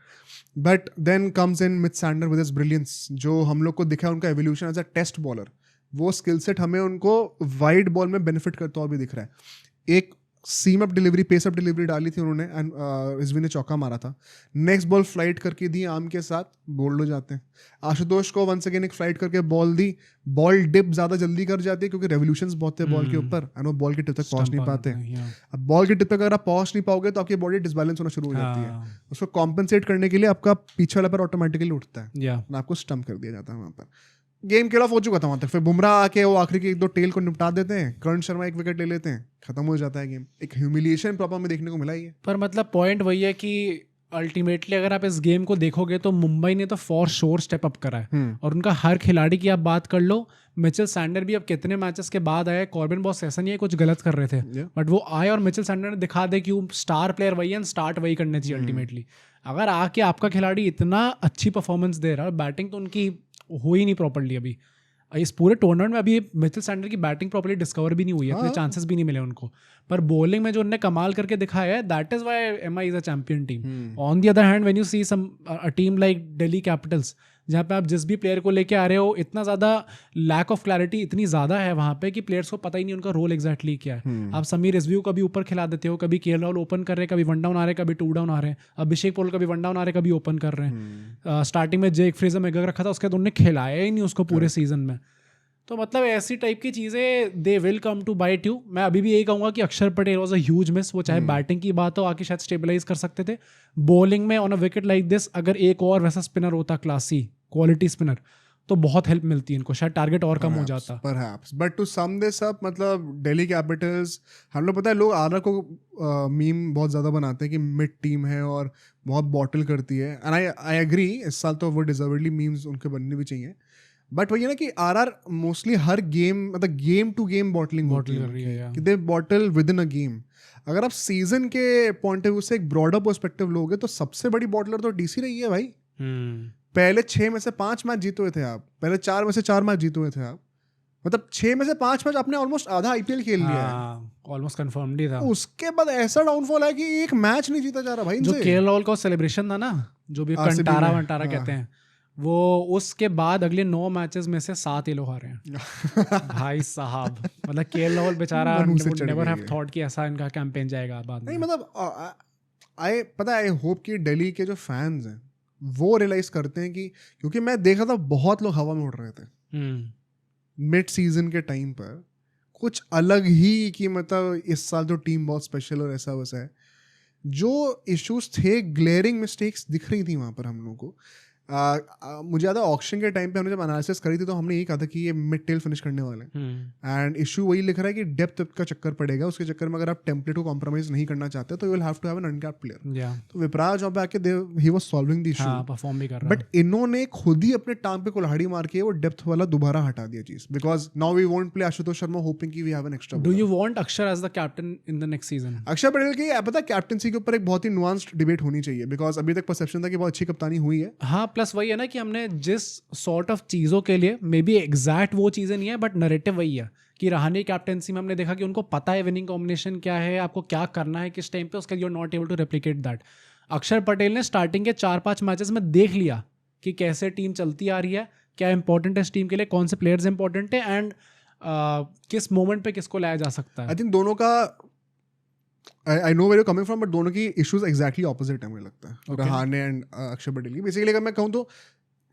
But then comes in Mitch Santner with his brilliance, जो हम लोग को दिखा उनका evolution as a test bowler. वो स्किल सेट हमें उनको वाइड बॉल में बेनिफिट करता हुआ भी दिख रहा है। एक seam up delivery, pace up delivery डाली थी उन्होंने एंड रिजवी ने चौका मारा था। नेक्स्ट बॉल फ्लाइट करके दी आर्म के साथ, बोल्ड हो जाते हैं। आशुतोष को वंस अगेन एक फ्लाइट करके बॉल दी, बॉल डिप ज़्यादा जल्दी कर जाती है क्योंकि रेवोल्यूशंस बहुत थे बॉल के ऊपर एंड वो बॉल के टिप तक पहुंच नहीं पाते। अब बॉल के टिप तक अगर आप पहुंच नहीं पाओगे तो आपकी बॉडी डिसबैलेंस होना शुरू हो जाती है। उसको कॉम्पनसेट करने के लिए आपका पीछे वाला पैर ऑटोमेटिकली उठता है, आपको स्टम्प कर दिया जाता है वहाँ पर। गेम किल ऑफ हो चुका था वहाँ तक। फिर बुमराह आके वो आखिरी के 1-2 टेल को निपटा देते हैं, कर्ण शर्मा एक विकेट ले लेते हैं, खत्म हो जाता है गेम। एक ह्यूमिलिएशन प्रॉपर में देखने को मिला ही है। पर मतलब पॉइंट वही है कि अल्टीमेटली अगर आप इस गेम को देखोगे तो मुंबई ने तो फॉर श्योर स्टेप अप करा है और उनका हर खिलाड़ी की आप बात कर लो। मिचेल सैंडर भी अब कितने मैचेस के बाद आए, कॉर्बिन बॉस ऐसा नहीं है कुछ गलत कर रहे थे, बट वो आए और मिचेल सैंडर ने दिखा दे कि स्टार प्लेयर वही है, स्टार्ट वही करने चाहिए अल्टीमेटली। अगर आके आपका खिलाड़ी इतना अच्छी परफॉर्मेंस दे रहा है, बैटिंग तो उनकी हो ही नहीं प्रॉपर्ली अभी इस पूरे टूर्नामेंट में, अभी मिचेल सैंडर की बैटिंग प्रॉपर्ली डिस्कवर भी नहीं हुई है, इतने चांसेस भी नहीं मिले उनको। पर बॉलिंग में जो उन्होंने कमाल करके दिखाया है, that is why MI is a champion team. On the other hand when you see some a team like Delhi Capitals, जहाँ पे आप जिस भी प्लेयर को लेके आ रहे हो, इतना ज़्यादा लैक ऑफ क्लैरिटी इतनी ज़्यादा है वहाँ पे कि प्लेयर्स को पता ही नहीं उनका रोल एग्जैक्टली क्या है। आप समीर रिजवी को कभी ऊपर खिला देते हो, कभी केएल राहुल ओपन कर रहे हैं, कभी 1 डाउन आ रहे हैं, कभी 2 डाउन आ रहे हैं, अभिषेक पोल कभी 1 डाउन आ रहे हैं, कभी ओपन कर रहे हैं। स्टार्टिंग में जेक फ्रेजर मैगग रखा था, उसके बाद उन्होंने खिलाया ही नहीं उसको पूरे सीजन में। तो मतलब ऐसी टाइप की चीज़ें they will come to bite you. मैं अभी भी यही कहूँगा कि Axar Patel was a huge miss. वो चाहे बैटिंग की बात हो, आके शायद स्टेबलाइज कर सकते थे। बॉलिंग में on a wicket like this अगर एक और वैसा स्पिनर होता, क्लासी क्वालिटी स्पिनर, तो बहुत हेल्प मिलती है इनको, शायद टारगेट और कम हो जाता। Perhaps, but to sum this up, मतलब दिल्ली कैपिटल्स, हम लोग पता है लोग आरआर को मीम बहुत ज़्यादा बनाते हैं कि मिड टीम है और बहुत बॉटल करती है, एंड आई एग्री। इस साल तो वो डिजर्वेडली मीम्स उनके बनने भी चाहिए। बट वही है ना कि आरआर मोस्टली हर गेम, मतलब गेम टू गेम बॉटलिंग कर रही है, कि they bottle within a game. अगर आप सीजन के पॉइंट ऑफ व्यू से एक ब्रॉडर पर्सपेक्टिव लोगे तो सबसे बड़ी बॉटलर तो डीसी रही है भाई। पहले 6 में से 5 मैच जीते हुए थे आप, पहले 4 में से 4 मैच जीते हुए थे आप, मतलब 6 में से 5 मैच आपने ऑलमोस्ट आधा आईपीएल खेल लिया है, ऑलमोस्ट कंफर्म्ड ही था। उसके बाद ऐसा डाउनफॉल है कि एक मैच नहीं जीता जा रहा भाई। जो केएल राहुल का सेलिब्रेशन था ना, जो भी कंटारा वंटारा कहते हैं, वो उसके बाद अगले 9 मैचेस में से 7 ये लोग हारे हैं भाई साहब। मतलब केएल राहुल बेचारा नेवर हैव थॉट कि ऐसा इनका कैंपेन जाएगा बाद में। नहीं मतलब आई होप कि दिल्ली के जो फैंस हैं वो रियलाइज करते हैं कि, क्योंकि मैं देखा था बहुत लोग हवा में उड़ रहे थे मिड सीजन के टाइम पर, कुछ अलग ही कि मतलब इस साल तो टीम बहुत स्पेशल और ऐसा वैसा है। जो इश्यूज थे, ग्लेयरिंग मिस्टेक्स दिख रही थी वहाँ पर हम लोगों को। मुझे याद है ऑक्शन के टाइम पे हमने जब एनालिसिस करी थी तो हमने यही कहा था कि ये मिड टेल फिनिश करने वाले हैं, एंड इशू वही लिख रहा है कि डेप्थ का चक्कर पड़ेगा। उसके चक्कर में अगर आप टेम्पलेट को कॉम्प्रोमाइज नहीं करना चाहते तो you will have to have an uncapped player. तो विपराज जहाँ पे आके he was solving the issue, perform भी कर रहा है, बट इन्होंने खुद ही अपने टांग पे कुल्हाड़ी मार के वो डेप्थ वाला दोबारा हटा दिया चीज, because now we won't play Ashutosh Sharma hoping कि we have an extra. Do you want Axar as the captain in the next season? Axar Patel की पता है कैप्टनसी के ऊपर एक बहुत ही नुआंस्ड डिबेट होनी चाहिए, बिकॉज अभी तक परसेप्शन था कि बहुत अच्छी कप्तानी हुई है। हाँ, प्लस वही है ना कि हमने जिस सॉर्ट ऑफ चीज़ों के लिए, मे बी एग्जैक्ट वो चीज़ें नहीं है बट नरेटिव वही है कि रहाणे कैप्टनसी में हमने देखा कि उनको पता है विनिंग कॉम्बिनेशन क्या है, आपको क्या करना है किस टाइम पे, उसके you are not able to replicate that. Axar Patel ने स्टार्टिंग के 4-5 मैचेस में देख लिया कि कैसे टीम चलती आ रही है, क्या इंपॉर्टेंट है इस टीम के लिए, कौन से प्लेयर्स इंपॉर्टेंट है, एंड किस मोमेंट पे किसको लाया जा सकता है। आई थिंक दोनों का I know where you coming from, but दोनों की इश्यूज एग्जैक्टली ऑपोजिट है मुझे लगता है, रहाणे एंड अक्षर पटेल की। बेसिकली अगर मैं कहूँ तो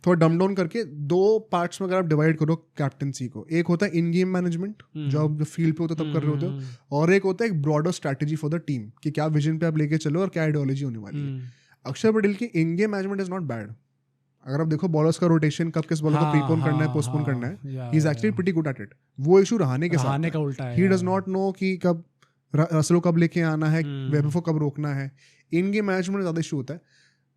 थोड़ा डम डाउन करके 2 पार्ट्स में अगर आप डिवाइड करो कैप्टनसी को, एक होता है इन गेम मैनेजमेंट जो आप फील्ड पे होते हो तब कर रहे होते हो, और एक होता है एक broader strategy for the team कि क्या विजन पे आप लेके चलो और क्या आइडियोलॉजी होने वाली है। अक्षर पटेल की इन game management is not bad. अगर आप देखो बॉलर्स का रोटेशन कब किस बॉलर को प्रीपोन करना है, पोस्टपोन करना है, he is actually pretty good at it. वो इशू रहाणे के साथ का उल्टा है, ही डज नॉट नो कि कब रसलो कब लेके आना है, वेबो कब रोकना है। इन गेम मैनेजमेंट में ज्यादा इशू होता है।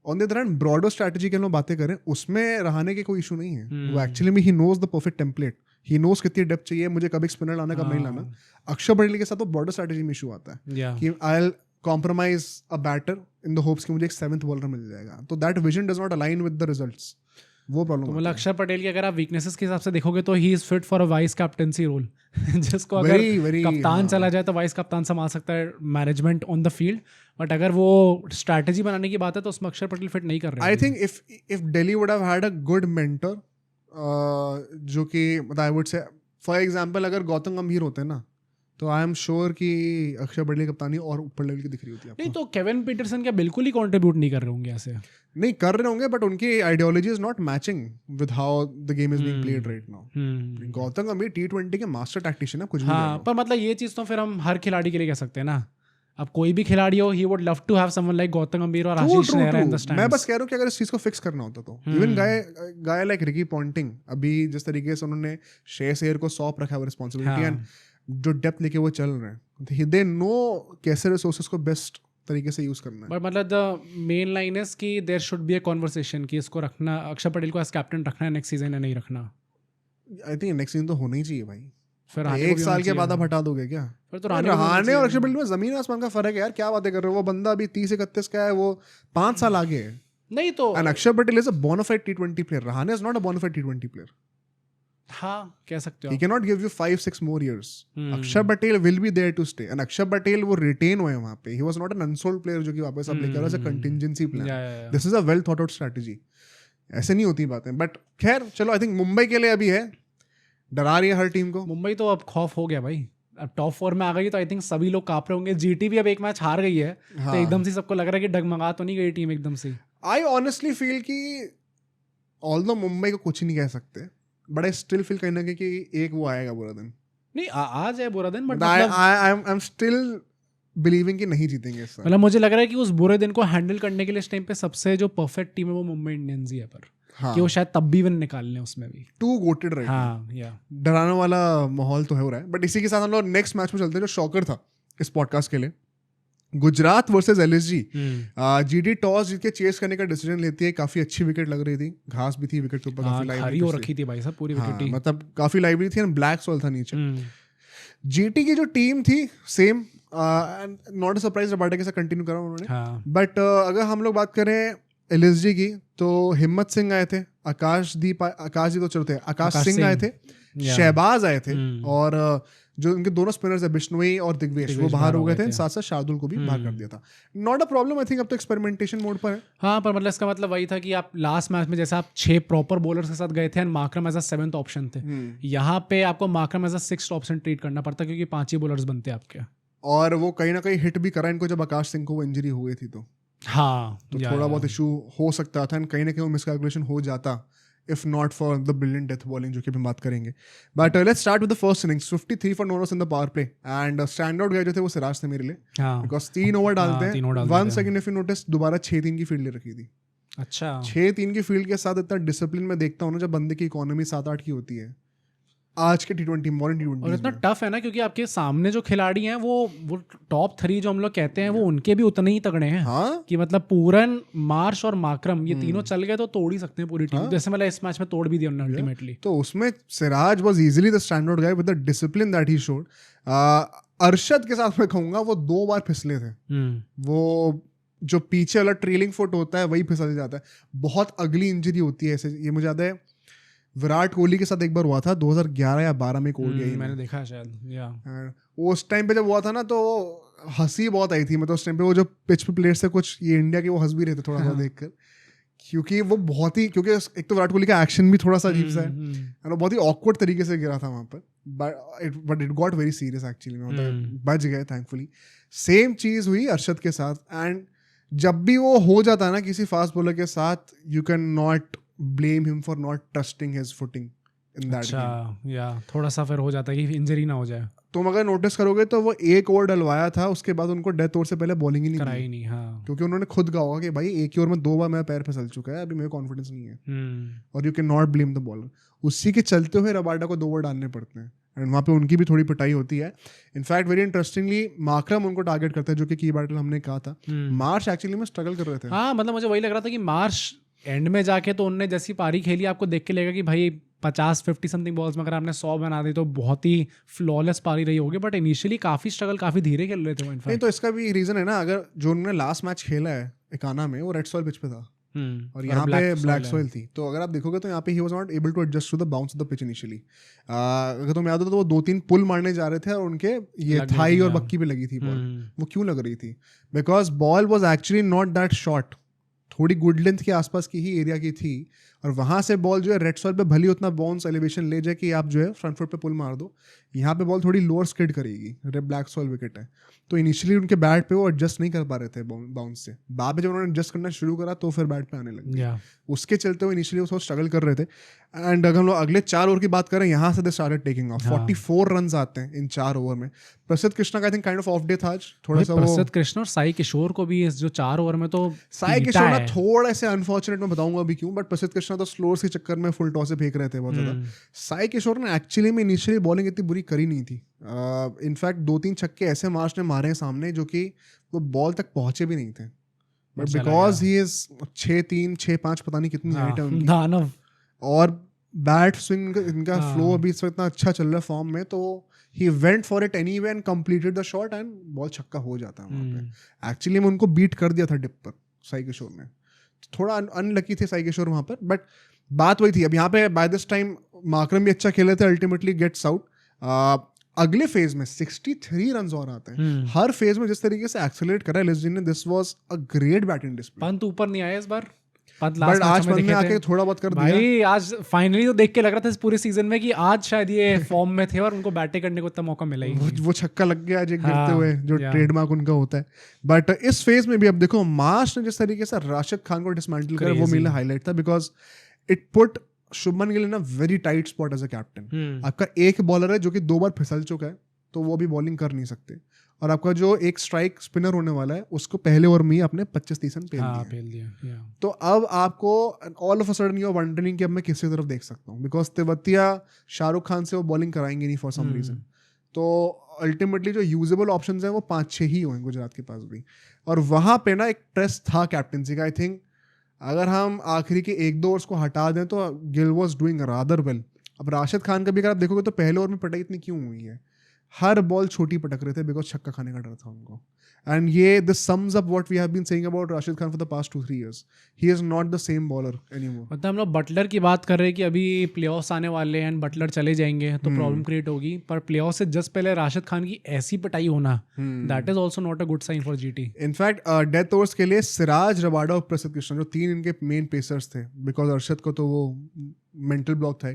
On the other hand broader strategy की हम लोग बातें करें, उसमें रहाणे के कोई इशू नहीं है। वो एक्चुअली में he knows the perfect template, he knows कितनी डेप्थ चाहिए, मुझे कब एक स्पिनर लाना कब नहीं लाना। अक्षर पटेल के साथ तो ब्रॉडर स्ट्रैटेजी में इशू आता है कि I will compromise a batter in the hopes कि मुझे एक 7th बॉलर मिल जाएगा, तो that vision does not align with the results. वो प्रॉब्लम। तो मतलब अक्षर पटेल की अगर आप वीकनेसेस के हिसाब से देखोगे तो he is fit for a vice captaincy role जिसको अगर कप्तान चला जाए तो वाइस कप्तान संभाल सकता है management on the field, but अगर वो स्ट्रैटेजी बनाने की बात है तो उसमें अक्षर पटेल फिट नहीं कर रहे। I think if Delhi would have had a good mentor, जो कि I would say for example अगर गौतम गंभीर होते हैं ना, तो आई एम श्योर कि अक्षर पटेल की कप्तानी और ऊपर लेवल की दिख रही होती है। नहीं तो केविन पीटरसन क्या बिल्कुल ही कंट्रीब्यूट नहीं कर रहे होंगे ऐसे? नहीं कर रहे होंगे, बट उनकी ideology is not matching with how the game is being played right now. Gautam गंभीर T20 के मास्टर टैक्टिशियन है, कुछ भी। हाँ, पर मतलब ये चीज़ तो फिर हम हर खिलाड़ी के लिए कह सकते हैं ना। अब कोई भी खिलाड़ी हो, he would love to have someone like Gautam Gambhir और Ashish Nehra in the stands. मैं बस कह रहा हूँ कि अगर इस चीज को फिक्स करना होता तो even guy like Ricky Ponting, अभी जिस तरीके से उन्होंने श्रेयस अय्यर को सौंप रखा है रिस्पॉन्सिबिलिटी, एंड जो डेप्थ लेके वो चल रहे हैं, दे नो कैसे रिसोर्सेज को बेस्ट तरीके से यूज करना है। बट मतलब द मेन लाइन इज कि there should be a conversation कि इसको रखना, अक्षर पटेल को एज कैप्टन रखना है नेक्स्ट सीजन या नहीं रखना। आई थिंक नेक्स्ट सीजन तो होना ही चाहिए भाई। फिर एक साल के बाद आप हटा दोगे क्या? फिर तो रहाणे और अक्षर पटेल में जमीन आसमान का फर्क है यार, क्या बातें कर रहे हो? वो बंदा अभी 30-31 का है, वो 5 साल आगे है। नहीं तो and Axar Patel is a bonafide T20 player, Rahane is not a bonafide T20 player. हाँ, कह सकते हो। He cannot give you 5-6 more years. Akshar Patel will be there to stay. And Akshar Patel वो retain हुए वहाँ पे. He was not an unsold player जो कि वापस आप लेकर आ रहे, contingency plan. This is a well thought out strategy. ऐसे नहीं होती बातें. But खैर चलो, I think मुंबई के लिए अभी है, डरा रही है हर टीम को। मुंबई तो अब खौफ हो गया भाई, अब टॉप 4 में आ गई तो आई थिंक सभी लोग कांप रहे होंगे। जीटी भी अब एक मैच हार गई है, तो एकदम से सबको लग रहा है कि डगमगा तो नहीं गई टीम एकदम से। I honestly feel कि although मुंबई को कुछ नहीं कह सकते, बट आई स्टिल फील कहीं ना कहीं कि एक वो आएगा बुरा दिन। नहीं आ जाए बुरा दिन, but I am still believing कि नहीं जीतेंगे इस साल। मतलब मुझे लग रहा है कि उस बुरे दिन को हैंडल करने के लिए इस टाइम पे सबसे जो परफेक्ट टीम है वो मुंबई इंडियंस ही है, पर कि वो शायद तब भी विन निकाल लें उसमें भी। Too goated right. हाँ, या डराने वाला माहौल तो हो रहा है। बट इसी के साथ हम लोग नेक्स्ट मैच में चलते हैं जो शॉकर था इस पॉडकास्ट के लिए, Gujarat versus LSG। GT toss जीत के चेस करने का डिसीजन लेती है। काफी अच्छी विकेट लग रही थी, घास भी थी विकेट के ऊपर, काफी लाइव हो रखी थी भाई साहब पूरी विकेट, मतलब काफी लाइवली थी एंड ब्लैक सॉल था नीचे। GT की जो टीम थी same, not a surprise Rabada के साथ कंटिन्यू करा उन्होंने। बट अगर हम लोग बात करें LSG की, तो हिम्मत सिंह आए थे, आकाश तो चलते आकाश सिंह आए थे, शहबाज आए थे, और जो उनके दोनों स्पिनर्स है बिश्नोई और दिग्वेश वो बाहर हो गए थे, साथ साथ शार्दुल को भी बाहर कर दिया था। Not a problem, I think अब तो एक्सपेरिमेंटेशन मोड पर है। हाँ, पर मतलब इसका मतलब वही था कि आप लास्ट मैच में जैसे आप 6 प्रॉपर बॉलर्स के साथ गए थे and Markram as a 7th option थे, यहाँ पे आपको Markram as a 6th option treat करना पड़ता क्योंकि 5 ही बॉलर्स बनते हैं आपके, और वो कहीं ना कहीं हिट भी करा इनको जब आकाश सिंह को इंजरी हुई थी, तो हाँ, तो थोड़ा बहुत इशू हो सकता था एंड कहीं ना कहीं वो मिसकैलकुलेशन हो जाता if not for the brilliant death bowling जो कि हम बात करेंगे। But let's start with the first innings, 53 for no loss in the power play and standout guy जो थे वो सिराज थे मेरे लिए, because 3 ओवर डालते हैं। 1 second if you notice, दोबारा 6-3 की फील्ड ले रखी थी। अच्छा, 6-3 की फील्ड के साथ इतना डिसिप्लिन में देखता हूँ ना, जब बंदे की इकोनॉमी 7-8 की होती है आज के T20 मॉडर्न T20, और इतना टफ है ना क्योंकि आपके सामने जो खिलाड़ी हैं वो टॉप 3 जो हम लोग कहते हैं वो उनके भी उतने ही तगड़े हैं। हाँ? कि मतलब पूरन, मार्श और माकरम ये तीनों चल गए तो तोड़ ही सकते हैं पूरी टीम। जैसे मतलब इस मैच में तोड़ भी दिया उन्होंने अल्टीमेटली। तो उसमें Siraj was easily the standout guy with the discipline that he showed. Arshad के साथ मैं कहूंगा वो 2 बार फिसले थे। वो जो पीछे वाला ट्रेलिंग फुट होता है वही फिसल जाता है, बहुत अगली इंजरी होती है ऐसे। ये मुझे याद है विराट कोहली के साथ एक बार हुआ था 2011 या 12 में कोड गया, मैंने देखा है शायद, या उस टाइम पे जब हुआ था ना तो हंसी बहुत आई थी। मतलब उस टाइम पे वो जो पिच पे प्लेयर्स थे कुछ ये इंडिया के वो हंस भी रहे थे थोड़ा सा देखकर, क्योंकि वो बहुत ही, क्योंकि एक तो विराट कोहली का एक्शन भी थोड़ा सा अजीब सा है और वो बहुत ही ऑकवर्ड तरीके से गिरा था वहाँ पर, but it got very serious actually. मतलब बच गए थैंकफुली। सेम चीज़ हुई अरशद के साथ, एंड जब भी वो हो जाता है ना किसी फास्ट बॉलर के साथ, you can not blame him for not trusting his footing in that game. अच्छा या थोड़ा सा फिर हो जाता है कि इंजरी ना हो जाए, तुम अगर नोटिस करोगे तो वो एक ओवर डलवाया था, उसके बाद उनको डेथ ओवर से पहले बॉलिंग ही नहीं कराई की, नहीं। हाँ क्योंकि उन्होंने खुद कहा होगा कि भाई एक ही ओवर में 2 बार मेरा पैर फिसल चुका है, अभी मेरे कॉन्फिडेंस नहीं है, और you can not blame the bowler. उसी के चलते हुए रबाडा को 2 ओवर डालने पड़ते हैं, एंड वहाँ पे उनकी भी थोड़ी पिटाई होती है। इनफैक्ट वेरी इंटरेस्टिंगली मार्करम उनको टारगेट करते हैं, जो कि की बैटल हमने कहा था। मार्श एक्चुअली में स्ट्रगल कर रहे थे। हाँ मतलब मुझे वही लग रहा था कि मार्श एंड में जाके तो उनने जैसी पारी खेली, आपको देख के लगेगा कि भाई 50-50 समथिंग बॉल्स में अगर आपने 100 बना दी तो बहुत ही फ्लॉलेस पारी रही होगी, बट इनिशियली काफी स्ट्रगल, काफी धीरे खेल रहे थे वो नहीं, इनफैक्ट। तो इसका भी रीजन है ना, अगर जो उन्होंने लास्ट मैच खेला है एकाना में, वो रेड सॉइल पिच पे था और यहाँ पे ब्लैक सॉइल थी, तो अगर आप देखोगे तो यहाँ पे he was not able to adjust to the bounce of the pitch initially. अगर तुम्हें याद हो तो वो 2-3 पुल मारने जा रहे थे और उनके ये थाई और बक्की पे लगी थी बॉल। वो क्यों लग रही थी? Because ball was actually not that short, थोड़ी गुड लेंथ के आसपास की ही एरिया की थी, और वहाँ से बॉल जो है रेड सॉइल पे भली उतना बाउंस एलिवेशन ले जाए कि आप जो है फ्रंट फुट पे पुल मार दो, यहाँ पे बॉल थोड़ी लोअर स्किड करेगी, ब्लैक सॉइल विकेट है। तो इनिशियली उनके बैट पे वो एडजस्ट नहीं कर पा रहे थे बाउंस से, बाद में जब उन्होंने एडजस्ट करना शुरू करा तो फिर बैट पे आने लगे। उसके चलते हुए इनिशियली वो स्ट्रगल कर रहे थे। एंड अगर हम लोग अगले 4 ओवर की बात करें, यहाँ से they started taking of. 44 run आते हैं इन 4 ओवर में। प्रसिद्ध कृष्णा का I think kind of of day था आज, थोड़ा सा। प्रसिद्ध कृष्णा और साई किशोर को भी इस जो 4 ओवर में तो साई किशोर ना थोड़ा से अनफॉर्चुनेट, मैं बताऊंगा अभी क्यों, बट प्रसिद्ध कृष्णा तो स्लोअर्स के चक्कर में फुल टॉस से फेंक रहे थे बहुत ज्यादा। साई किशोर ने एक्चुअली में इनिशियली बॉलिंग इतनी बुरी करी नहीं थी। इनफैक्ट 2-3 छक्के ऐसे मार्च ने मारे हैं सामने जो कि वो बॉल तक पहुंचे भी नहीं थे, बट बिकॉज ही इज 6-3 6-5 पता नहीं कितनी हाइट है उनकी, दानव, और बैट स्विंग इनका फ्लो अभी इस वक्त इतना अच्छा चल रहा है फॉर्म में, तो he went for it anyway and completed the shot and ball छक्का हो जाता है वहाँ पे। एक्चुअली में उनको बीट कर दिया था डिप पर साई किशोर ने, थोड़ा अनलकी थे साई किशोर वहाँ पर, बट बात वही थी। अब यहाँ पे बाय दिस टाइम मार्करम भी अच्छा खेले थे, अल्टीमेटली गेट्स आउट। अगले फेज में 63 रन और आते हैं। हर फेज में जिस तरीके से एक्सेलरेट करा है लिस्टन ने, this was a great batting display. Pant ऊपर नहीं आया इस बार, बट आज पंत ने आके थोड़ा बहुत कर दिया भाई। आज फाइनली तो देख के लग रहा था इस पूरे सीजन में कि आज शायद ये फॉर्म में थे और उनको बैटिंग करने को इतना मौका मिला ही। वो छक्का लग गया आज एक गिरते हुए, जो ट्रेडमार्क उनका होता है। बट इस फेज में भी अब देखो, मार्श ने जिस तरीके से राशिद खान को डिसमेंटल करा, वो मेरा हाईलाइट था, because it put Shubman Gill in a very tight spot as a captain. आपका एक बॉलर है जो कि 2 बार फिसल चुका है, तो वो भी बॉलिंग कर नहीं सकते, और आपका जो एक स्ट्राइक स्पिनर होने वाला है उसको पहले ओवर में ही अपने 25-30 रन पेल दिया। तो अब आपको all of a sudden you are wondering कि अब मैं किसी तरफ देख सकता हूँ, बिकॉज तेवतिया शाहरुख खान से वो बॉलिंग कराएंगे नहीं फॉर सम रीजन। तो अल्टीमेटली जो यूजेबल ऑप्शंस हैं वो 5-6 ही होंगे गुजरात के पास भी, और वहाँ पे ना एक ट्रेस था कैप्टनसी का। आई थिंक अगर हम आखिरी के 1-2 ओवर्स को हटा दें तो Gill was doing rather well. अब राशिद खान का भी अगर आप देखोगे तो पहले ओवर में पिटाई इतनी क्यों हुई है, हर बॉल छोटी पटक रहे थे बिकॉज छक्का खाने का डर था उनको। एंड ये this sums up what we have been saying about Rashid Khan for the past 2-3 years. He is not the same bowler anymore. मतलब हम लोग बटलर की बात कर रहे हैं कि अभी प्लेऑफ्स आने वाले हैं एंड बटलर चले जाएंगे तो प्रॉब्लम क्रिएट होगी, पर प्लेऑफ से जस्ट पहले राशिद खान की ऐसी पिटाई होना, that is also not a good sign for GT. In fact death overs के लिए सिराज, रबाडा और प्रसिद्ध कृष्णा जो 3 इनके मेन पेसर्स थे, बिकॉज अर्शद को तो वो मेंटल ब्लॉक था,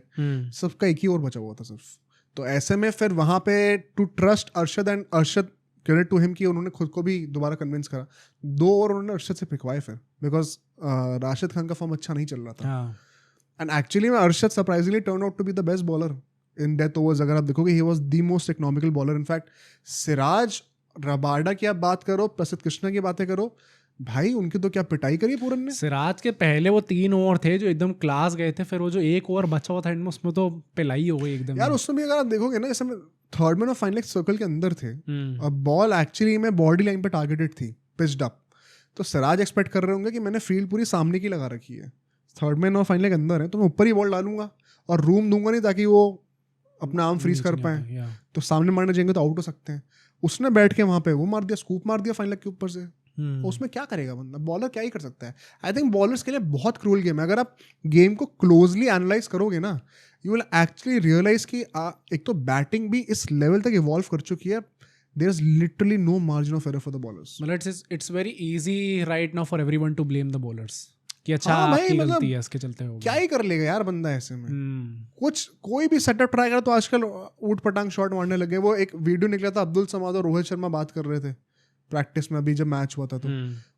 सबका एक ही ओवर बचा हुआ था सिर्फ। तो ऐसे में फिर वहाँ पे to trust Arshad, and Arshad credit to him कि उन्होंने खुद को भी दोबारा कन्विंस करा, 2 ओवर उन्होंने अर्शद से पिकवाए फिर, बिकॉज राशिद खान का फॉर्म अच्छा नहीं चल रहा था। एंड एक्चुअली में Arshad surprisingly turn out to be the best bowler in death overs. अगर आप देखोगे he was the most economical bowler. In fact Siraj, Rabada की आप बात करो, प्रसिद्ध कृष्णा की बातें करो, भाई उनकी तो क्या पिटाई करी पूरन ने। सिराज के पहले वो 3 ओवर थे जो एकदम क्लास गए थे, फिर वो जो 1 ओवर बचा हुआ था इनमें, उसमें तो पिलाई हो गई एकदम यार। उसमें भी अगर आप देखोगे ना, जैसे थर्ड मैन और फाइनल सर्कल के अंदर थे, अब बॉल एक्चुअली में बॉडी लाइन पे टारगेटेड थी, पिच्ड अप, तो सिराज एक्सपेक्ट कर रहे होंगे कि मैंने फील्ड पूरी सामने की लगा रखी है, थर्ड मैन और फाइनल के अंदर है, तो मैं ऊपर ही बॉल डालूंगा और रूम दूंगा नहीं ताकि वो अपना आर्म फ्रीज कर पाए, तो सामने मारने जाएंगे तो आउट हो सकते हैं। उसने बैठ के वहां पे वो मार दिया, स्कूप मार दिया फाइनल के ऊपर से। उसमें क्या करेगा बंदा, बॉलर क्या ही कर सकता है। आई थिंक बॉलर्स के लिए बहुत क्रूअल गेम है। अगर आप गेम को क्लोजली एनालाइज करोगे ना, यू विल एक्चुअली रियलाइज कि एक तो बैटिंग भी इस लेवल तक इवॉल्व कर चुकी है, there is literally no margin of error for the bowlers. मतलब it's very easy right now for everyone to blame the bowlers कि अच्छा आपकी गलती है, इसके चलते हो। क्या ही कर लेगा यार बंदा ऐसे में। कुछ कोई भी सेटअप ट्राई करा तो आजकल ऊट पटांग शॉट मारने लगे। वो एक वीडियो निकला था, अब्दुल समाद और रोहित शर्मा बात कर रहे थे, प्रैक्टिस में अभी जब मैच हुआ था तो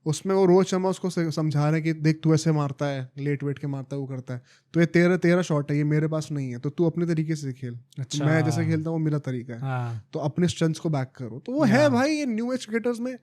उसमें वो रोहित शर्मा उसको समझा रहे हैं कि देख तू ऐसे मारता है, लेट वेट के मारता है, वो करता है, तो ये तेरा शॉट है, ये मेरे पास नहीं है, तो तू अपने तरीके से खेल। अच्छा। मैं जैसे खेलता हूँ वो मेरा तरीका है। हाँ। तो अपने स्ट्रेंथ्स को बैक करो। तो वो है भाई, ये न्यू एज क्रिकेटर्स में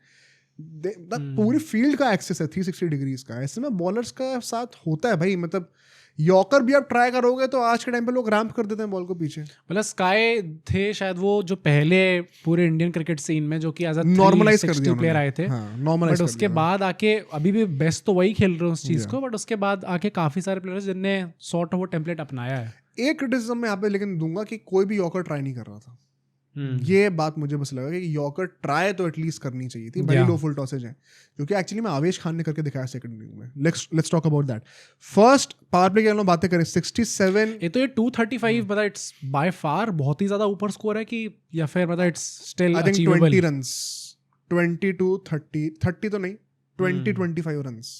पूरी फील्ड का एक्सेस है 360 डिग्रीज का। ऐसे में बॉलर्स का साथ होता है भाई, मतलब यॉर्कर भी आप ट्राई करोगे तो आज के टाइम पे लोग रैम्प कर देते हैं बॉल को पीछे। मतलब स्काई थे शायद वो जो पहले पूरे इंडियन क्रिकेट सीन में जो कि एज अ नॉर्मलाइज कर दिया प्लेयर आए थे। नॉर्मलाइज बट उसके बाद आके अभी भी बेस्ट तो वही खेल रहे हैं उस चीज को, बट उसके बाद आके काफी सारे प्लेयर्स जिनने सॉर्ट ऑफ वो टेम्पलेट अपनाया है। एक क्रिटिसिज्म मैं यहाँ पे लेकिन दूंगा कि कोई भी यॉर्कर ट्राई नहीं कर रहा था। ये बात मुझे बस लगा कि यॉर्कर ट्राई तो एटलीस्ट करनी चाहिए थी, भले लो फुल टॉसेज हैं, क्योंकि एक्चुअली में आवेश खान ने करके दिखाया सेकंड इनिंग में। Let's talk about that. First power play की बातें करें 67, ये तो ये 235 मतलब इट्स बाय फार बहुत ही ज्यादा ऊपर स्कोर है कि, या फिर मतलब it's still I think achievable? 20 runs, 20 to 30 तो नहीं, 20-25 रन्स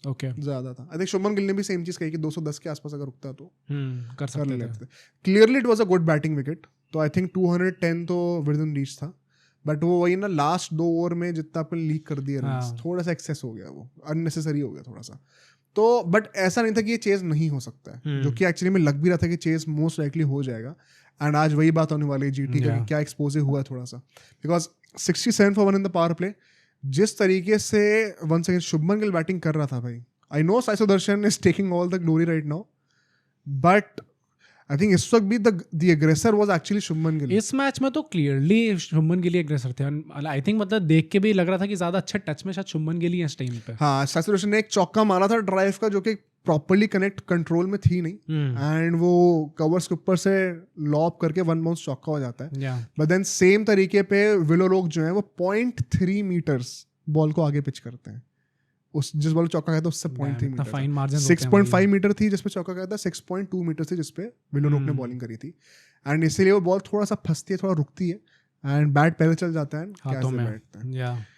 ओके ज्यादा था। आई थिंक शुभमन गिल ने भी सेम चीज कही कि 210 के आसपास अगर रुकता तो कर सकते थे। Clearly it was a good batting wicket. तो आई थिंक 210 तो विद इन रीच था, बट वो वही ना लास्ट 2 ओवर में जितना अपन लीक कर दिया रन्स, थोड़ा सा एक्सेस हो गया, वो अननेसेसरी हो गया थोड़ा सा। तो बट ऐसा नहीं था कि ये चेज नहीं हो सकता है, जो कि एक्चुअली में लग भी रहा था कि चेज मोस्ट लाइकली हो जाएगा। एंड आज वही बात होने वाली है जीटी का, क्या एक्सपोज हुआ थोड़ा सा, because 67 for 1 in the power play. जिस तरीके से one second Shubman Gill batting कर रहा था भाई, I know Sai Sudarshan is taking all the glory right now, but I think इस वक्त भी the aggressor was actually Shubman Gill. इस मैच में तो क्लियरली शुभमन गिल ही एग्रेसर थे। आई थिंक मतलब देख के भी लग रहा था कि ज्यादा अच्छे टच में शायद शुभमन गिल ही है इस टाइम पे। हाँ, साई सुदर्शन ने एक चौका मारा था ड्राइव का, जो कि प्रॉपर्ली कनेक्ट कंट्रोल में थी नहीं, एंड वो कवर्स के ऊपर से लॉब करके 1 बाउंस चौका हो जाता है। बट देन सेम तरीके पे विलो लोग जो है वो 0.3 मीटर्स बॉल को आगे पिच करते हैं। उस जिस बॉल चौका गया था उससे 0.3 मीटर, फाइन मार्जिन 6.5 मीटर थी जिसपे चौका गया था, 6.2 मीटर थी जिसपे विलो रोक ने बॉलिंग करी थी। एंड इसीलिए वो बॉल थोड़ा सा फंसती है, थोड़ा रुकती है, एंड बैट पहले चल जाता है, हाथों में बैठता है।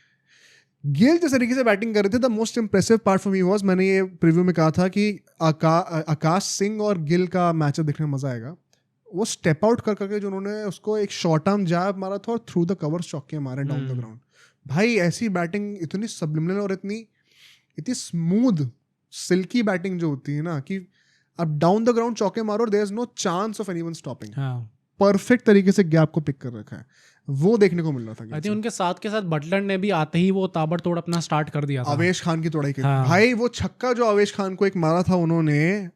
गिल जिस तरीके से बैटिंग कर रहे थे, the most impressive part for me was, मैंने ये प्रीव्यू में कहा था कि आकाश सिंह और गिल का मैचअप देखने में मजा आएगा। वो स्टेप आउट कर करके जो उन्होंने उसको एक शॉर्ट आर्म जैब मारा था और थ्रू द कवर चौके मारे डाउन द ग्राउंड। भाई ऐसी बैटिंग इतनी सब्लिमिनल और इतनी स्मूथ सिल्की बैटिंग जो होती है ना, कि अब डाउन द ग्राउंड चौके मारो और there is no chance of anyone stopping. Perfect तरीके से गैप को पिक कर रखा है, वो देखने को मिल रहा था। आई थिंक उनके साथ के साथ बटलर ने भी आते ही वो ताबड़तोड़ अपना स्टार्ट कर दिया था, अवेश खान की तोड़ाई के। भाई वो छक्का जो अवेश खान को एक मारा था उन्होंने,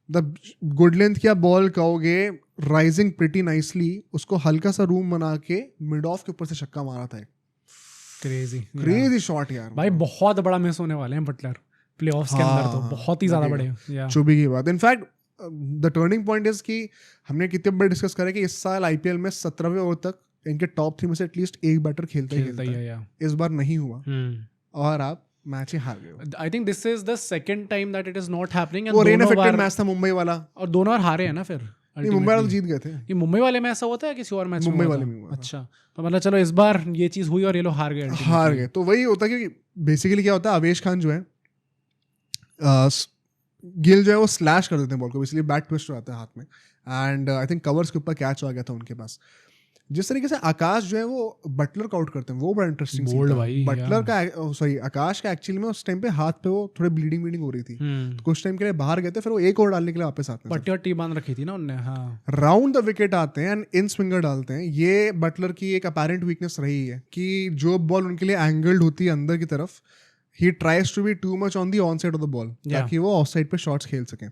द गुड लेंथ क्या बॉल कहोगे, राइजिंग प्रिटी नाइसली, उसको हल्का सा रूम बना के मिड ऑफ के ऊपर से छक्का मारा था। क्रेजी शॉट यार भाई, बहुत बड़ा मिस होने वाले हैं बटलर प्लेऑफ्स के अंदर, तो बहुत ही ज्यादा बड़े चुभी की बात। In fact the turning point is कि हमने कितने बार डिस्कस करा कि इस साल आईपीएल में 17वें ओवर तक इनके टॉप 3 में से एटलीस्ट एक बैटर खेलता है। इस बार नहीं हुआ और आप मैच ही हार गए। आई think this is the second time that it is not happening. वो रेन अफेक्टेड मैच था मुंबई वाला, और दोनों बार हारे हैं ना। फिर मुंबई वाले जीत गए थे। ये मुंबई वाले में ऐसा होता है, किसी और मैच मुंबई वाले में हुआ। अच्छा, तो मतलब चलो इस बार ये चीज हुई और ये लोग हार गए। तो वही होता है कि बेसिकली क्या होता है, अवेश खान जो है, गिल जो है वो स्लैश कर देते हैं बॉल को, इसलिए बैट ट्विस्ट हो जाता है हाथ में, एंड आई थिंक कवर्स के ऊपर कैच आ गया था उनके पास। जिस तरीके से आकाश जो है वो बटलर का आउट करते हैं, वो बड़ा इंटरेस्टिंग बोल्ड भाई। बटलर का सॉरी आकाश का एक्चुअली में उस टाइम पे हाथ पे वो थोड़ी ब्लीडिंग हो रही थी, तो कुछ टाइम के लिए बाहर गए थे, फिर वो एक ओवर डालने के लिए वापस आते हैं, पट्टी और टी बांध रखी थी ना उनने। हाँ, राउंड द विकेट आते हैं एंड इन स्विंगर डालते हैं। ये बटलर की एक अपैरेंट वीकनेस रही है कि जो बॉल उनके लिए एंगल्ड होती है अंदर की तरफ, he tries to be too much on the on side of the ball, ताकि वो ऑफ साइड पे शॉट्स खेल सकें।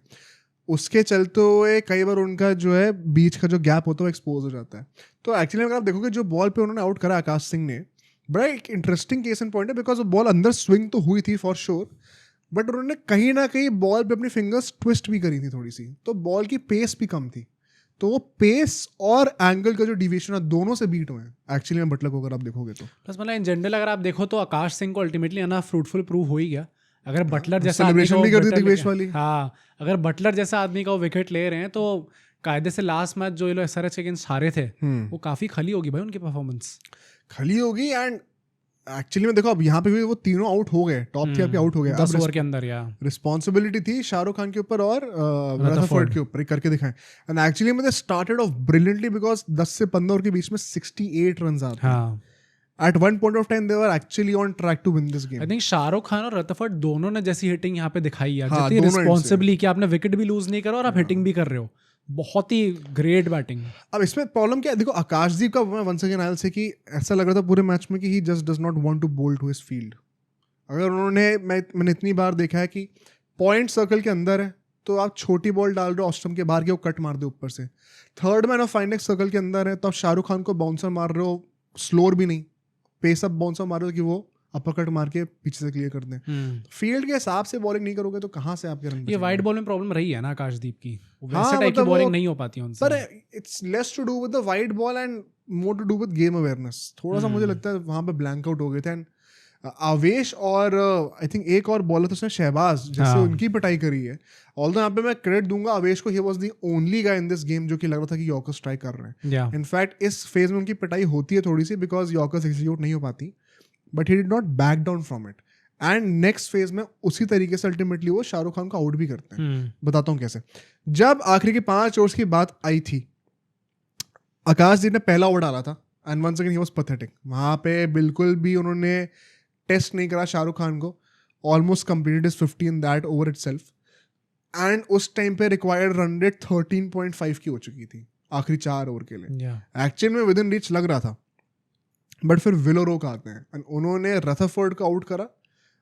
उसके चलते हुए कई बार उनका जो है बीच का जो गैप होता है वो एक्सपोज हो जाता है। तो एक्चुअली अगर आप देखोगे जो बॉल पे उन्होंने आउट करा आकाश सिंह ने, बड़ा एक इंटरेस्टिंग केस एंड पॉइंट है, बिकॉज वो बॉल अंदर स्विंग तो हुई थी फॉर श्योर, बट उन्होंने कहीं ना कहीं बॉल पे अपनी फिंगर्स ट्विस्ट भी करी थी थोड़ी सी, तो बॉल की पेस भी कम थी, तो वो पेस और एंगल का जो डिविएशन है दोनों से बीट हुए हैं एक्चुअली में बटलर को अगर आप देखोगे तो। प्लस मतलब इन जनरल अगर आप देखो तो आकाश सिंह को अल्टीमेटली ना फ्रूटफुल प्रूव हो ही गया। अगर बटलर जैसा सेलिब्रेशन भी कर दी थी विकेट वाली। हाँ, अगर बटलर जैसा आदमी का वो विकेट ले रहे हैं तो कायदे से लास्ट मैच जो ये लोग एसआरएच के अगेंस्ट हारे थे, वो काफी खली होगी भाई, उनकी परफॉर्मेंस खली होगी। एंड एक्चुअली में देखो अब यहाँ पे भी वो तीनों आउट हो गए, टॉप 3 आउट हो गए 10 ओवर के अंदर। रिस्पॉन्सिबिलिटी थी शाहरुख खान के ऊपर और रदरफोर्ड के ऊपर करके दिखाएं, एंड एक्चुअली में they started off brilliantly because 10 से 15 ओवर के बीच में 68 रन आते हैं। At one point of time, they were actually on track to win this game. I think Shahrukh Khan और रदरफोर्ड दोनों ने जैसी हिटिंग यहाँ पे दिखाई है, हाँ, जितनी दोनों end से। रिस्पॉन्सिबली कि आपने विकेट भी लूज नहीं करा और आप हिटिंग भी कर रहे हो, बहुत ही ग्रेट बैटिंग। अब इसमें प्रॉब्लम क्या है, देखो आकाशदीप का मैं once again I will say कि ऐसा लग रहा था पूरे मैच में कि he just does not want to bowl to his field. अगर उन्होंने मैंने इतनी बार देखा है कि पॉइंट सर्कल के अंदर है तो आप छोटी बॉल डाल रहे हो ऑस्टम के बाहर के, वो कट मार दे ऊपर से। थर्ड मैन ऑफ फाइनेक्स सर्कल के अंदर है तो आप शाहरुख खान को बाउंसर मार रहे हो, स्लोअर भी नहीं, पेस अप बाउंसर मार रहे हो कि वो अपर कट मार के पीछे से क्लियर कर दें। फील्ड के हिसाब से बॉलिंग नहीं करोगे तो कहाँ से आपके रन ये बचेंगे? वाइड बॉल में प्रॉब्लम रही है ना आकाशदीप की, हाँ, वैसे टाइप की मतलब बॉलिंग वो- नहीं हो पाती उनसे। पर it's less to do with the wide ball and more to do with game awareness. थोड़ा सा मुझे लगता है वहाँ पे ब्लैंक आउट हो गए थे। एंड आवेश और आई थिंक एक और बॉलर तो उसने शहबाज जैसे हाँ। उनकी पिटाई करी है। ऑल्दो यहाँ पे मैं क्रेडिट दूंगा आवेश को, he was the only guy in this game जो कि लग रहा था कि यॉर्कर स्ट्राइक कर रहे हैं। या इनफैक्ट इस फेज में उनकी पिटाई होती है थोड़ी सी बिकॉज यॉर्कर्स एग्जीक्यूट नहीं हो पाती, but he did not back down from it. And next phase में उसी तरीके से अल्टीमेटली वो शाहरुख खान को आउट भी करते हैं। बताता हूँ कैसे। जब आखिरी की 5 ओवर्स की बात आई थी, आकाशदीप ने पहला ओवर डाला था and once again he was pathetic. वहाँ पे बिल्कुल भी उन्होंने टेस्ट नहीं करा शाहरुख खान को, almost completed his 50 in that over itself. And उस टाइम पे रिक्वायर्ड रन रेट 13.5 की हो चुकी थी आखिरी 4 ओवर के लिए। या एक्चुअल में विद इन रीच लग रहा था, बट फिर विलोरोक आते हैं एंड उन्होंने रथरफोर्ड को आउट करा।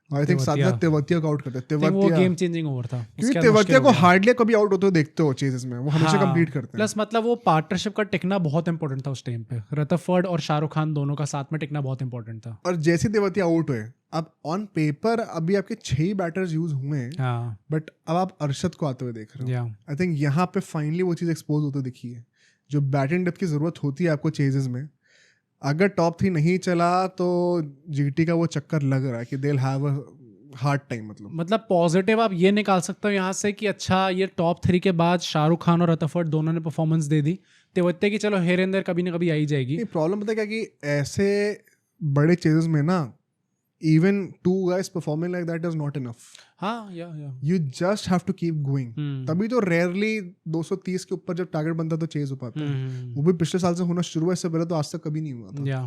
आई थिंक साथ में तेवतिया को आउट करते हैं। वो तेवतिया गेम चेंजिंग ओवर था, क्योंकि तेवतिया को हार्डली कभी आउट होते हुए देखते हो चेजेस में, वो हमेशा कंप्लीट करते हैं। प्लस मतलब वो पार्टनरशिप का टिकना बहुत इंपॉर्टेंट था उस टाइम पे, रदरफोर्ड और शाहरुख खान दोनों का साथ में टिकना बहुत इंपॉर्टेंट था। और जैसे तेवतिया आउट हुए, अब ऑन पेपर अभी आपके 6 बैटर्स यूज हुए हैं, हाँ बट अब आप अरशद को आते हुए देख रहे हो। या आई थिंक यहाँ पे फाइनली वो चीज़ एक्सपोज होते दिखी है जो बैटिंग डेप्थ की ज़रूरत होती है आपको चेजेस में। अगर टॉप 3 नहीं चला तो जीटी का वो चक्कर लग रहा है कि they will have a hard time. मतलब पॉजिटिव आप ये निकाल सकते हो यहाँ से कि अच्छा ये टॉप 3 के बाद शाहरुख खान और रदरफोर्ड दोनों ने परफॉर्मेंस दे दी, तेवतिया की चलो हेयर एंड देयर कभी ना कभी आई जाएगी। प्रॉब्लम पता है क्या कि ऐसे बड़े चेजेस में ना even 2 guys performing like that is not enough. हाँ या You just have to keep going. तभी तो rarely 230 के ऊपर जब टारगेट बनता है तो चेज हो पाता है। वो भी पिछले साल से होना शुरू हुआ, इससे पहले तो आज तक कभी नहीं हुआ था। या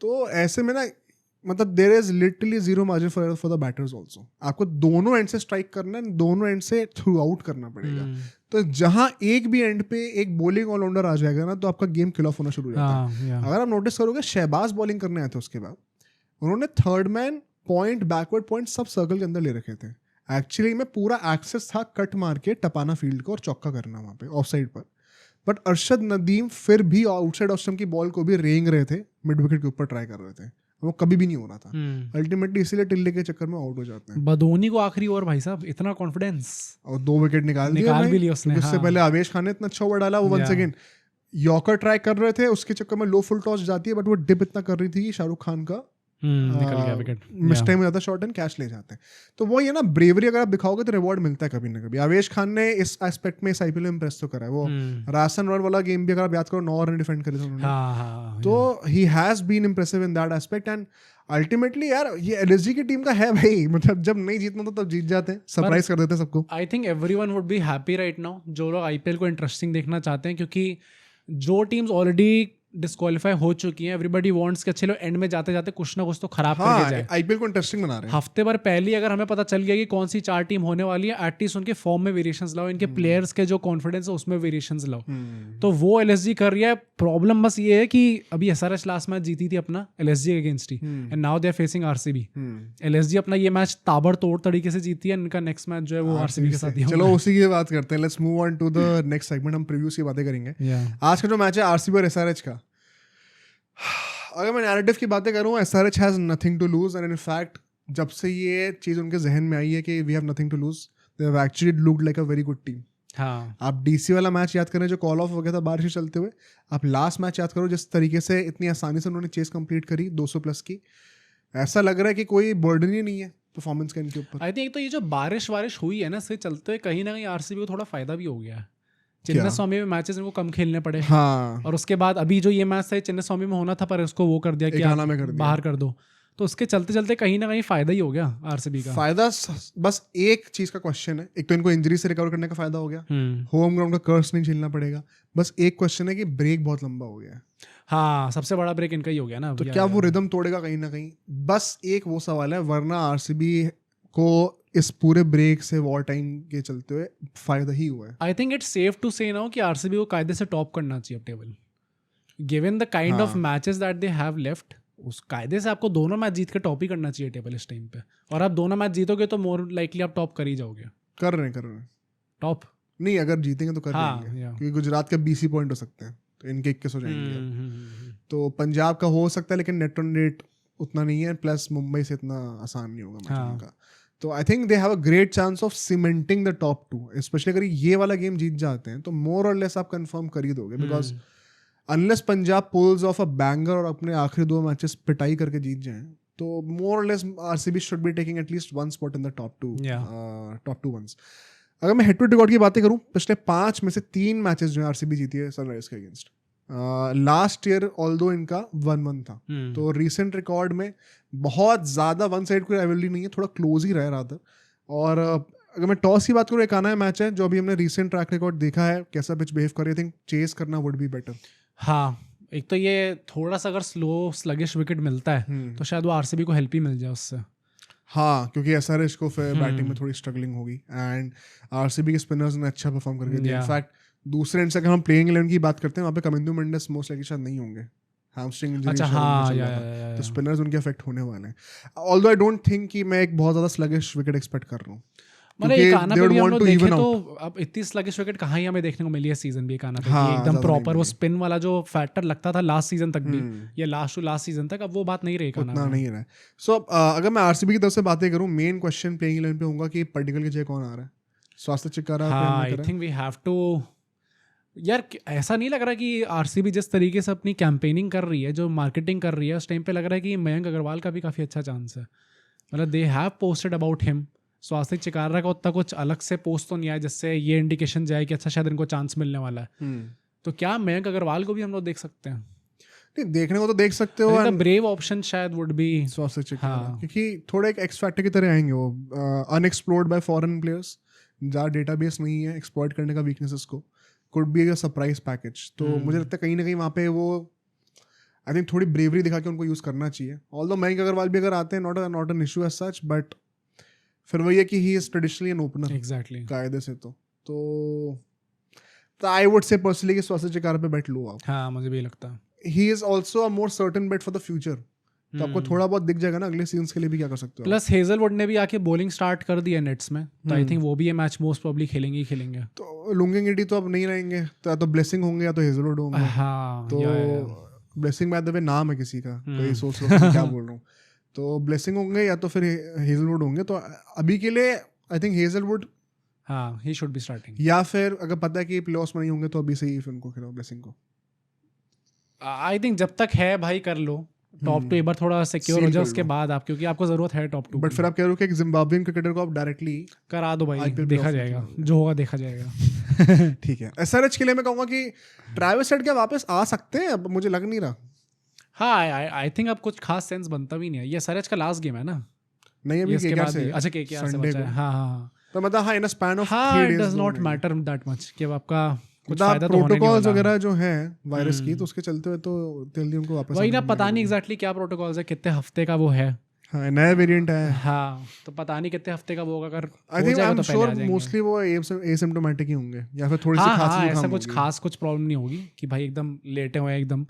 तो ऐसे में ना मतलब there is literally zero margin for the batters also. आपको दोनों एंड से स्ट्राइक करना है, दोनों एंड से थ्रू आउट करना पड़ेगा। तो जहां एक भी एंड पे एक बॉलिंग ऑलराउंडर आ जाएगा ना तो आपका गेम किल ऑफ होना शुरू हो जाता है। अगर आप नोटिस करोगे शहबाज बॉलिंग करने आए थे, उसके बाद उन्होंने third man point backward point सब सर्कल के अंदर ले रखे थे। एक्चुअली में पूरा एक्सेस था कट मार के टपाना फील्ड को और चौका करना वहाँ पे ऑफ साइड पर। बट अरशद नदीम फिर भी आउटसाइड ऑफ स्टंप की बॉल को भी रेंग रहे थे, मिड विकेट के ऊपर ट्राई कर रहे थे, वो कभी भी नहीं हो रहा था। अल्टीमेटली इसीलिए टिल्ले के चक्कर में आउट हो जाते हैं। बदोनी को आखिरी ओवर भाई साहब इतना कॉन्फिडेंस, और 2 विकेट निकाल भी लिया उसने। उससे पहले आवेश खान ने इतना अच्छा ओवर डाला, वो वंस अगेन यॉर्कर ट्राई कर रहे थे, उसके चक्कर में लो फुल टॉस जाती है, बट वो डिप इतना कर रही थी कि शाहरुख खान का निकल गया विकेट, मिस टाइम हो जाता है, शॉर्ट एंड कैच ले जाते हैं। तो वो ये ना ब्रेवरी अगर आप दिखाओगे तो रिवॉर्ड मिलता है कभी ना कभी। आवेश खान ने इस एस्पेक्ट में इस आईपीएल में इंप्रेस तो करा है। वो राजस्थान रॉयल वाला गेम भी अगर आप याद करो 9 ओवर डिफेंड करे थे उन्होंने, तो he has been impressive in that aspect. And ultimately यार ये एलएसजी की टीम का है भाई, मतलब जब नहीं जीतना तो तब जीत जाते हैं, सरप्राइज कर देते हैं सबको। I think everyone would be happy right now जो लोग आईपीएल को इंटरेस्टिंग देखना चाहते हैं, क्योंकि जो टीम्स ऑलरेडी डिस्क्वालीफाई हो चुकी हैं, एवरीबडी वांट्स कि अच्छे लोग एंड में जाते जाते कुछ ना कुछ तो खराब करके जाए। आईपीएल को इंटरेस्टिंग बना रहे हैं। हफ्ते भर पहले अगर हमें पता चल गया कि कौन सी 4 टीम होने वाली है, एटलीस्ट उनके फॉर्म में वेरिएशंस लाओ, इनके प्लेयर्स के जो कॉन्फिडेंस है उसमें वेरिएशंस लाओ। तो वो एलएसजी कर रही है। प्रॉब्लम बस ये है कि अभी एसआरएच लास्ट मैच जीती थी अपना एलएसजी के अगेंस्ट ही, and now they are facing RCB. LSG अपना ये मैच ताबड़तोड़ तरीके से जीती है, इनका नेक्स्ट मैच जो है वो आरसीबी के साथ ही होगा। चलो उसी की बात करते हैं। Let's move on to the next segment. हम प्रीव्यूज की बातें करेंगे। आज का जो मैच है आरसीबी और एसआरएच का, अगर मैं नैरेटिव की बातें करूँ, SRH has nothing to lose. And in fact जब से ये चीज़ उनके जहन में आई है कि we have nothing to lose, they have actually looked like a very good team. हाँ, आप डीसी वाला मैच याद करें जो कॉल ऑफ हो गया था बारिश से चलते हुए, आप लास्ट मैच याद करो जिस तरीके से इतनी आसानी से उन्होंने चेस कंप्लीट करी 200 प्लस की। ऐसा लग रहा है कि कोई बर्डन ही नहीं है परफॉर्मेंस का इनके ऊपर। आई थिंक तो ये जो बारिश हुई है ना, इससे चलते हुए कहीं ना कहीं आरसीबी को थोड़ा फायदा भी हो गया है। चिन्ना स्वामी में मैचेस इनको कम खेलने पड़े। हाँ, और उसके बाद अभी जो ये मैच था चिन्ना स्वामी में होना था, पर उसको वो कर दिया कि बाहर कर दो। तो उसके चलते चलते कहीं ना कहीं फ़ायदा ही हो गया आरसीबी का। फायदा बस एक चीज़ का क्वेश्चन है, एक तो इनको इंजरी से रिकवर करने का फायदा हो गया, होम ग्राउंड का कर्स नहीं झेलना पड़ेगा। बस एक क्वेश्चन है कि ब्रेक बहुत लंबा हो गया है, हाँ सबसे बड़ा ब्रेक इनका ही हो गया ना। तो क्या वो रिदम तोड़ेगा कहीं ना कहीं, बस एक वो सवाल है। वरना आरसीबी को इस पूरे ब्रेक से वॉर टाइम के चलते हुए फायदा ही हुआ है। I think it's safe to say now कि आरसीबी को कायदे से टॉप करना चाहिए table, given the kind of matches that they have left. उस कायदे से आपको दोनों मैच जीत के टॉप ही करना चाहिए टेबल इस टाइम पे, और आप दोनों मैच जीतोगे तो मोर लाइकली आप टॉप कर ही जाओगे। कर रहे हैं टॉप नहीं, अगर जीतेंगे तो कर हाँ, लेंगे, yeah. क्योंकि गुजरात के 20 ही पॉइंट हो सकते हैं, तो इनके 21 हो जाएंगे। तो पंजाब का हो सकता है, लेकिन नेट ऑन रेट उतना नहीं है, प्लस मुंबई से इतना आसान नहीं होगा मैच उनका। तो I think they have a great chance of cementing the top 2, specially अगर ये वाला गेम जीत जाते हैं तो मोर और लेस आप कंफर्म कर ही दोगे, because unless Punjab pulls off a banger और अपने आखिरी 2 मैचेस पिटाई करके जीत जाएं, तो मोर और less RCB should be taking at least 1 spot in the top 2 ones. अगर मैं हेड टू रिकॉर्ड की बातें करूं, पिछले 5 में से 3 मैचेस जो है आरसीबी जीती है सनराइजर्स के अगेंस्ट। लास्ट ईयर ऑल्दो इनका 1-1 था, तो रीसेंट रिकॉर्ड में बहुत ज़्यादा वन साइड कोई राइवलरी नहीं है, थोड़ा क्लोज ही रहा था। और अगर मैं टॉस की बात करूँ, एक आना है मैच है जो अभी हमने रीसेंट ट्रैक रिकॉर्ड देखा है कैसा पिच बिहेव कर रही है, थिंक चेस करना वुड बी बेटर। हाँ, एक तो ये थोड़ा सा अगर स्लो स्लगिश विकेट मिलता है तो शायद वो आरसीबी को हेल्प ही मिल जाए उससे। हाँ, क्योंकि एसआरएच को फिर बैटिंग में थोड़ी स्ट्रगलिंग होगी, एंड आरसीबी के स्पिनर्स ने अच्छा परफॉर्म करके दिया। इनफैक्ट दूसरे एंड से अगर हम प्लेइंग 11 की बात करते हैं, वहाँ पे कमिंदु मेंडिस मोस्ट लाइकली शायद नहीं होंगे, हैमस्ट्रिंग इंजरी अच्छा, हाँ, तो स्पिनर्स उनके अफेक्ट होने वाले हैं। ऑल्दो आई डोंट थिंक कि मैं एक बहुत ज़्यादा स्लगिश विकेट एक्सपेक्ट कर रहा हूँ, मतलब एक आना पे भी हम लोग देखें तो अब इतनी स्लगिश विकेट कहाँ ही हमें देखने को मिली है सीजन भी। एक आना पे एकदम प्रॉपर वो स्पिन वाला जो फैक्टर लगता था लास्ट सीजन तक भी, या लास्ट टू लास्ट सीजन तक, अब वो बात नहीं रही, उतना नहीं रहा है। सो अगर मैं आरसीबी की तरफ से बातें करूँ, मेन क्वेश्चन प्लेइंग 11 पे होगा कि पर्टिकुलर की जगह कौन आ रहा है। स्वास्थ्य चिक्कारा, हाँ, I think we have to. यार ऐसा नहीं लग रहा कि आरसीबी जिस तरीके से अपनी कैंपेनिंग कर रही है, जो मार्केटिंग कर रही है, उस टाइम पे लग रहा है कि मयंक अग्रवाल का भी काफ़ी अच्छा चांस है। मतलब they have posted about him. स्वास्थ्य चिकारा का उतना कुछ अलग से पोस्ट तो नहीं आया जिससे ये इंडिकेशन जाए कि अच्छा शायद इनको चांस मिलने वाला है। तो क्या मयंक अग्रवाल को भी हम लोग देख सकते हैं? नहीं, देखने को तो देख सकते हो। ब्रेव ऑप्शन शायद वुड बी स्वास्थ्य चिकारा, क्योंकि थोड़े एक एक्स फैक्टर की तरह आएंगे वो, अनएक्सप्लोर्ड बाय फॉरेन प्लेयर्स, जहाँ डेटाबेस नहीं है एक्सप्लॉइट करने का वीकनेसेस को, could be a surprise package. तो मुझे लगता है कहीं ना कहीं वहाँ पे वो आई थिंक थोड़ी ब्रेवरी दिखा के उनको यूज़ करना चाहिए। ऑल्दो मयंक अग्रवाल भी अगर आते हैं, not an issue as such, but फिर वही है कि he is traditionally an opener exactly कायदे से। तो आई वुड से पर्सनली कि स्वास्थ्य चिकारा पे बेट लो आप। हाँ, मुझे भी लगता है he is also a more certain bet for the future, तो आपको थोड़ा बहुत दिख जाएगा ना अगले सीजन के लिए भी क्या कर सकते हो। प्लस हेजलवुड ने भी आके बॉलिंग स्टार्ट कर दिया नेट्स में, तो आई थिंक वो भी ये मैच मोस्ट प्रोबेबली खेलेंगे ही खेलेंगे। तो लुंगिंगिटी तो अब नहीं रहेंगे, तो ब्लेसिंग होंगे या तो हेजलवुड होंगे। हाँ, तो ब्लेसिंग बाय द वे नाम है किसी का, तो ये सोच लो क्या बोल रहा हूँ। तो ब्लेसिंग होंगे या तो फिर हेजलवुड होंगे। तो अभी के लिए आई थिंक हेजलवुड, हाँ, ही शुड बी स्टार्टिंग। या फिर अगर पता है कि प्लेऑफ्स में नहीं होंगे तो अभी से ही फिर उनको खिलाओ ब्लेसिंग को। आई थिंक जब तक है भाई कर लो, टॉप 2 एक बार थोड़ा सिक्योर हो जाए उसके बाद आप, क्योंकि आपको जरूरत है टॉप 2। बट फिर आप कह रहे हो कि एक जिम्बाब्वियन क्रिकेटर को आप डायरेक्टली करा दो भाई, देखा जाएगा जो होगा देखा जाएगा। ठीक है। एसआरएच के लिए मैं कहूँगा कि ट्रैविस हेड क्या वापस आ सकते हैं, अब मुझे लग नहीं रहा। हाँ, आई थिंक अब कुछ खास सेंस बनता भी नहीं है। ये एसआरएच का लास्ट गेम है ना? नहीं, अभी केकेआर से। अच्छा, केकेआर से बचा है। हाँ, तो मतलब हाँ, in a span of 3 days it does not matter that much कि अब आपका कुछ मतलब फायदा तो होने नहीं प्रोटोकॉल्स वाला। वगैरह जो है वायरस की, तो उसके चलते हुए तो जल्दी उनको वापस वही ना, पता नहीं एग्जैक्टली क्या प्रोटोकॉल्स है, कितने हफ्ते का वो है। हाँ, नया वेरिएंट है। हाँ, तो पता नहीं कितने हफ्ते का वो होगा। अगर आई think I am sure mostly वो एसिम्प्टोमेटिक ही होंगे, या फिर थोड़ी सी खांसी जुकाम ऐसा कुछ खास कुछ प्रॉब्लम नहीं होगी कि भाई एकदम लेटे हुए एकदम।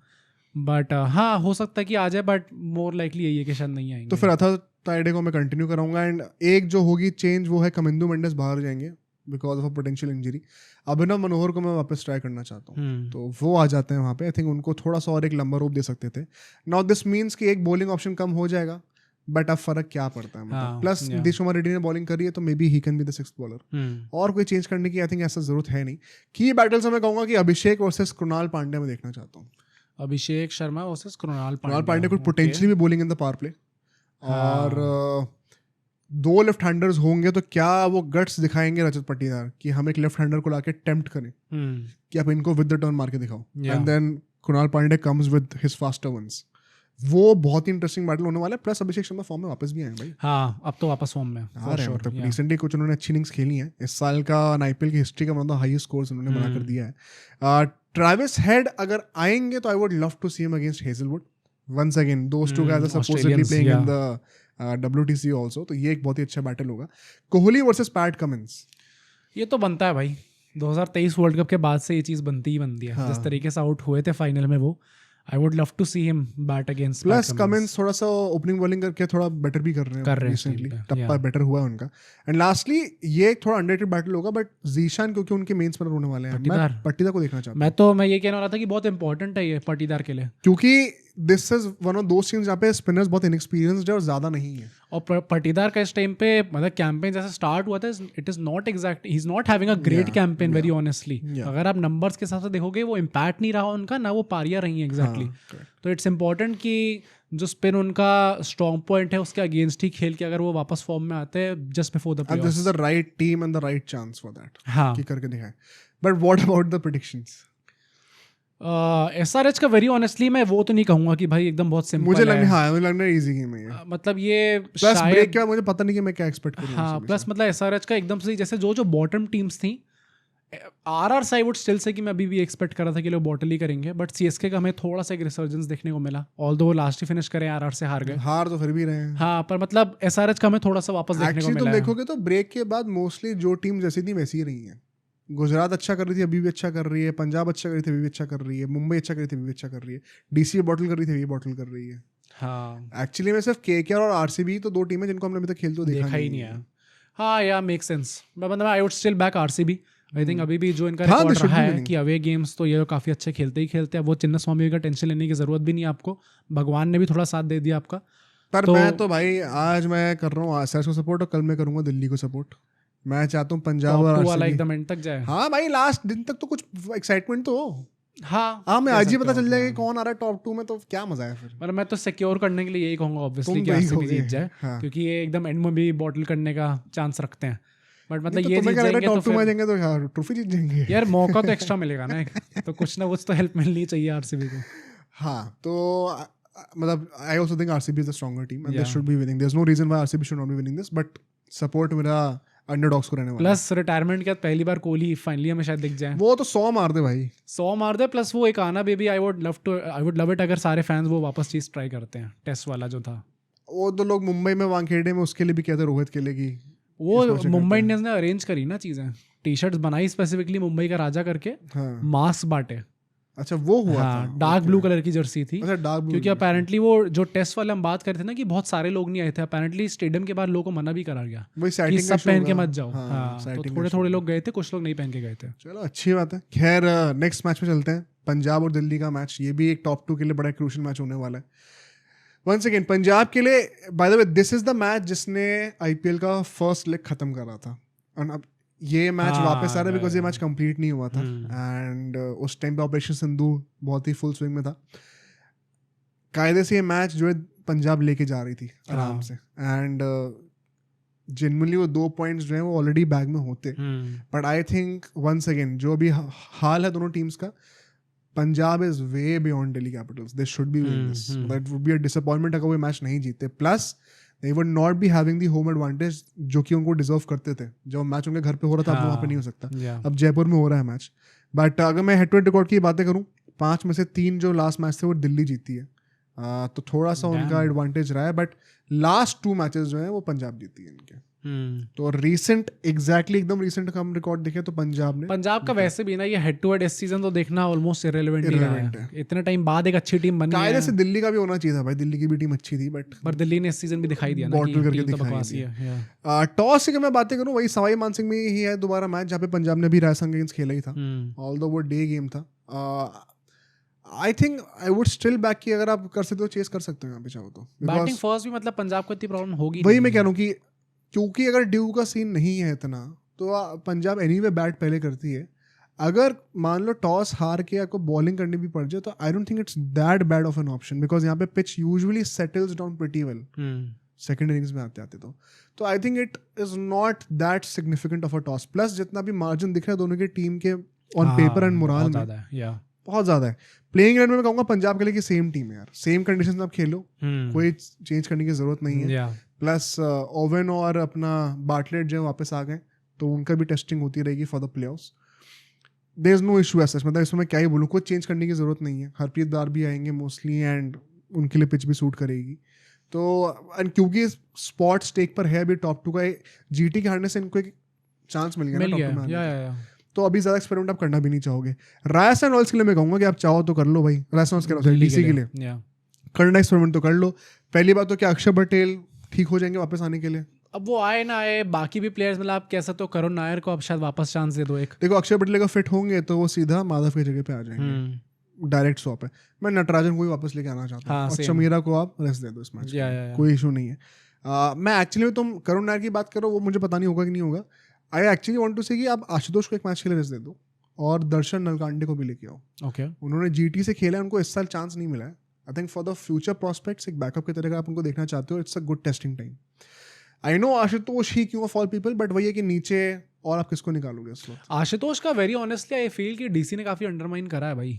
बट हाँ, हो सकता है कि आ जाए, बट मोर लाइकली यही है कि शायद नहीं आएंगे। तो फिर अथा ताइडे को मैं कंटिन्यू कराऊंगा। एंड एक जो होगी चेंज वो है कमिंदु मेंडिस बाहर जाएंगे because of a potential injury. Abhinav Manohar को मैं वापस ट्राई करना चाहता हूँ, तो वो आ जाते हैं वहाँ पे। आई थिंक उनको थोड़ा सा और एक लंबा रोप दे सकते थे। नाउ दिस मीन्स कि एक बॉलिंग ऑप्शन कम हो जाएगा, बट अब फर्क क्या पड़ता है मतलब। प्लस नीतीश कुमार रेड्डी ने बॉलिंग करी है, तो may be he can be the 6th bowler. और कोई चेंज करने की आई थिंक ऐसा जरूरत है नहीं। की बैटल से मैं कहूँगा कि अभिषेक वर्सेस कृणाल पांड्या में देखना चाहता हूँ। अभिषेक शर्मा वर्सेस कृणाल पांड्या कुछ पोटेंशियली भी bowling in the power play, और 2 लेफ्ट हैंडर्स होंगे, तो क्या वो गट्स दिखाएंगे रजत पाटीदार कि हम एक लेफ्ट हैंडर को लाके टेम्प्ट करें कि आप इनको विद द टर्न मार के दिखाओ, and then Krunal Pandya comes with his faster ones. वो बहुत ही इंटरेस्टिंग बैटल होने वाला है। प्लस अभिषेक शर्मा फॉर्म में वापस भी आए भाई, हाँ अब तो वापस फॉर्म में आ रहे हैं। मतलब रिसेंटली कुछ उन्होंने अच्छी इनिंग्स खेली हैं। इस साल का आईपीएल की हिस्ट्री का मतलब हाईएस्ट स्कोर्स उन्होंने बना कर दिया है। ट्रेविस हेड अगर आएंगे तो I would love to see him against Hazlewood once again, those two guys are supposedly playing in the WTC also, तो ये एक बहुत ही अच्छा बैटल होगा। कोहली वर्सेस पैट कमिंस, ये तो बनता है भाई, 2023 वर्ल्ड कप के बाद से ये चीज़ बनती ही बनती है। हाँ। जिस तरीके से आउट हुए थे फाइनल में वो, I would love to see him bat against plus Cummins थोड़ा सा ओपनिंग बॉलिंग करके थोड़ा बेटर भी कर रहे हैं रिसेंटली, टप्पा बेटर हुआ है उनका। एंड लास्टली ये एक थोड़ा अंडररेटेड बैटल होगा, बट जीशान क्योंकि उनके मेन स्पिनर होने वाले हैं, मैं पट्टीदार को देखना चाहता हूँ। मैं ये कहने वाला था कि बहुत इंपॉर्टेंट है ये पट्टीदार के लिए, क्योंकि this is one of those teams जहाँ पे स्पिनर्स बहुत इनएक्सपीरियंस्ड है और ज्यादा नहीं है। और पट्टीदार का इस टाइम पे मतलब कैंपेन जैसे स्टार्ट हुआ था, it is not exact, he is not having a great campaign very honestly. अगर आप नंबर्स के हिसाब से देखोगे वो इम्पैक्ट नहीं रहा उनका, ना वो पारियां रही हैं एग्जैक्टली। तो इट्स इंपॉर्टेंट कि जो स्पिन उनका स्ट्रॉन्ग पॉइंट है उसके अगेंस्ट ही खेल के अगर वो वापस फॉर्म में आते हैं just before the playoffs, this is the right team and the right chance for that, हाँ कि करके दिखाएं। But what about the predictions? SRH का वेरी ऑनेस्टली मैं वो तो नहीं कहूंगा कि भाई एकदम बहुत सिंपल मुझे है। मुझे लगना इजी गेम है ये। मतलब ये प्लस ब्रेक के बाद मुझे पता नहीं कि मैं क्या एक्सपेक्ट करूं। हाँ प्लस मतलब SRH का एकदम से जैसे जो बॉटम टीम्स थी, RR I would still say कि मैं अभी भी एक्सपेक्ट कर रहा था कि लोग बॉटल ही करेंगे, बट CSK का हमें थोड़ा सा एक रिसर्जेंस देखने को मिला, ऑल्दो वो लास्ट ही फिनिश करें, RR से हार गए। हार तो फिर भी रहे हैं, हाँ पर मतलब SRH का हमें थोड़ा सा वापस देखने को मिला। तुम देखोगे तो ब्रेक के बाद मोस्टली जो टीम जैसी थी वैसी ही रही है। गुजरात अच्छा कर रही थी, अभी भी अच्छा कर रही है। पंजाब अच्छा कर रही थी, अभी भी अच्छा कर रही है। मुंबई अच्छा कर रही थी, अभी भी अच्छा कर रही है। DC बॉटल कर रही थी, अभी बॉटल कर रही है। हाँ एक्चुअली में सिर्फ KKR और RCB तो दो टीमें जिनको हमने अभी तक खेलते हुए देखा ही नहीं है। हाँ या मेक सेंस, मतलब I would still back RCB। I think अभी भी जो इनका हाँ, रिकॉर्ड they should रहा be है winning. कि अवे गेम्स तो ये काफ़ी अच्छे खेलते ही खेलते हैं। वो चिन्ना स्वामी का टेंशन लेने की ज़रूरत भी नहीं है आपको, भगवान ने भी थोड़ा साथ दे दिया आपका। पर मैं तो भाई आज मैं कर रहा हूँ RCB को सपोर्ट और कल मैं करूँगा दिल्ली को सपोर्ट। मैं चाहता हूँ पंजाब और वाला RCB एकदम एंड तक जाए। हाँ भाई, लास्ट दिन तक तो कुछ एक्साइटमेंट तो हो। हाँ मैं आज ही पता चल जाएगा कि कौन आ रहा है टॉप 2 में, तो क्या मजा है फिर। पर मैं तो सिक्योर करने के लिए यही कहूँगा ऑब्वियसली कि RCB जीत जाए, क्योंकि ये एकदम एंड में भी बॉटल करने का चांस रखते हैं। बट मतलब ये जीत जाएंगे तो टॉप 2 में जाएंगे तो ट्रॉफी जीत जाएंगे यार, मौका तो एक्स्ट्रा मिलेगा ना, तो कुछ ना कुछ तो हेल्प मिलनी चाहिए RCB को। हाँ तो मतलब I also think RCB is the stronger team and they should be winning. There is no reason why RCB should not be winning this, but support मेरा अंडरडॉग्स को रहने वाला। प्लस रिटायरमेंट के बाद पहली बार कोहली फाइनली हमें शायद दिख जाए। वो तो 100 मार दे भाई, 100 मार दे। प्लस वो एक आना baby, I would love it अगर सारे फैंस वो वापस चीज ट्राई करते हैं, टेस्ट वाला जो था। वो तो लोग मुंबई में वानखेड़े में उसके लिए भी कहते रोहित के लिए की वो मुंबई इंडियंस ने अरेंज करी ना चीजें, टी-शर्ट्स बनाई स्पेसिफिकली मुंबई का राजा करके, मास्क बांटे। अच्छा वो हुआ था, डार्क ब्लू कलर की जर्सी थी। अच्छा डार्क ब्लू, क्योंकि अपेरेंटली वो जो टेस्ट वाले हम बात कर रहे थे ना कि बहुत सारे लोग नहीं आए थे, अपेरेंटली स्टेडियम के बाहर लोगों को मना भी करा गया कि सब पहन के मत जाओ। तो थोड़े थोड़े लोग गए थे, कुछ लोग नहीं पहन के गए थे। चलो अच्छी बात है। खैर नेक्स्ट मैच में चलते हैं, पंजाब और दिल्ली का मैच। ये भी एक टॉप 2 के लिए बड़ा क्रूशियल मैच होने वाला है। वंस अगेन पंजाब के लिए, by the way this is the match जिसने IPL का फर्स्ट लेग खत्म करा था। और अब ये मैच वापस आ रहा है बिकॉज ये मैच कंप्लीट नहीं हुआ था एंड उस टाइम पे ऑपरेशन सिंधु बहुत ही फुल स्विंग में था। कायदे से ये मैच जो है पंजाब लेके जा रही थी आराम से, एंड जनरली वो 2 पॉइंट्स जो है वो ऑलरेडी बैग में होते। But I think once again जो भी हाल है दोनों टीम्स का, Punjab is way beyond Delhi Capitals. They should be winning this, that would be a disappointment अगर वो मैच नहीं जीते। Plus they would not be having the home advantage जो कि उनको डिजर्व करते थे। जब मैच उनके घर पे हो रहा था, अब वहाँ पे नहीं हो सकता। अब जयपुर में हो रहा है मैच। बट अगर मैं हेड टू हेड रिकॉर्ड की बातें करूँ, 5 में से 3 जो लास्ट मैच थे वो दिल्ली जीती है, तो थोड़ा सा उनका एडवांटेज रहा है। बट लास्ट 2 मैचेस जो है वो पंजाब जीती है इनके। तो रिसेंट एग्जैक्टली एकदम रिसेंट का हम रिकॉर्ड देखे तो पंजाब का वैसे भी ना ये हेड टू हेड इस सीजन तो देखना ऑलमोस्ट इररिलेवेंट ही रहा है। इतने टाइम बाद एक अच्छी टीम बनी है। से दिल्ली का भी होना चाहिए था भाई, दिल्ली की भी टीम अच्छी थी, बट दिल्ली ने इस सीजन भी दिखाई दिया ना कि टीम तो बकवास ही है। टॉस की मैं बातें करूं, वही सवाई मानसिंह में ही है दोबारा मैच जहाँ पे पंजाब ने भी राजस्थान अगेंस्ट खेला ही था, ऑल्दो वो डे गेम था। I think I would still back कि अगर आप कर सकते हो चेस कर सकते हो यहाँ पे चाहो तो। बैटिंग फर्स्ट भी मतलब पंजाब को इतनी प्रॉब्लम होगी, वही मैं कह रहा हूँ कि क्योंकि अगर ड्यू का सीन नहीं है इतना, तो पंजाब एनीवे बैट पहले करती है। अगर मान लो टॉस हार के आपको बॉलिंग करनी भी पड़ जाए तो I don't think it's that bad of an option, because यहाँ पे pitch usually settles down pretty well second innings में आते आते। तो I think it is not that significant of a toss. Plus जितना भी मार्जिन दिख रहा है दोनों की टीम के ऑन पेपर एंड मोरल में, बहुत ज़्यादा है। प्लेइंग इलेवन में मैं कहूँगा पंजाब के लिए कि सेम टीम है यार, सेम कंडीशन में आप खेलो, कोई चेंज करने की ज़रूरत नहीं है। प्लस ओवन और अपना बाटलेट जो वापस आ गए तो उनका भी टेस्टिंग होती रहेगी for the playoffs. There is no issue ऐसा, मतलब इसमें मैं क्या ही बोलूँ, कुछ चेंज करने की ज़रूरत नहीं है। हरप्रीत ब्रार भी आएंगे मोस्टली एंड उनके लिए पिच भी सूट करेगी। तो एंड क्योंकि स्पॉट स्टेक पर है अभी टॉप 2 का, जीटी के हारने से इनको एक चांस मिल गया ना टॉप 2 में आने का। तो अभी ज़्यादा एक्सपेरिमेंट आप करना भी नहीं चाहोगे। राजस्थान रॉयल्स के लिए मैं कहूँगा कि आप चाहो तो कर लो भाई, राजस्थान रॉयल्स डीसी के लिए करना एक्सपेरिमेंट तो कर लो। पहली बात तो क्या अक्षर पटेल ठीक हो जाएंगे वापस आने के लिए? अब वो आए ना आए, बाकी भी प्लेयर्स मतलब आप कह सकते हो करुण नायर को अब शायद वापस चांस दे दो एक। देखो अक्षर पटेल का फिट होंगे तो वो सीधा माधव की जगह पे आ जाएंगे, डायरेक्ट स्वैप है। मैं नटराजन को भी वापस लेके आना चाहता हूँ, और चमीरा को आप रेस्ट दे दो इस मैच में, कोई इशू नहीं है। मैं एक्चुअली तुम करुण नायर की बात करो, वो मुझे पता नहीं होगा कि नहीं होगा। आई एक्चुअली वांट टू से कि आप आशुतोष को एक मैच के लिए रेस्ट दे दो और दर्शन नलकांडे को भी लेके आओ। ओके, उन्होंने जीटी से खेला है, उनको इस साल चांस नहीं मिला है। I think for the future prospects एक बैकअप की तरह आप उनको देखना चाहते हो, it's a good testing time. I know Ashutosh he क्यों ऑफ ऑल पीपल, बट वही है कि नीचे और आप किसको निकालोगे इस वक्त? आशुतोष का वेरी ऑनेस्टली आई फील कि डीसी ने काफी अंडरमाइन करा है भाई,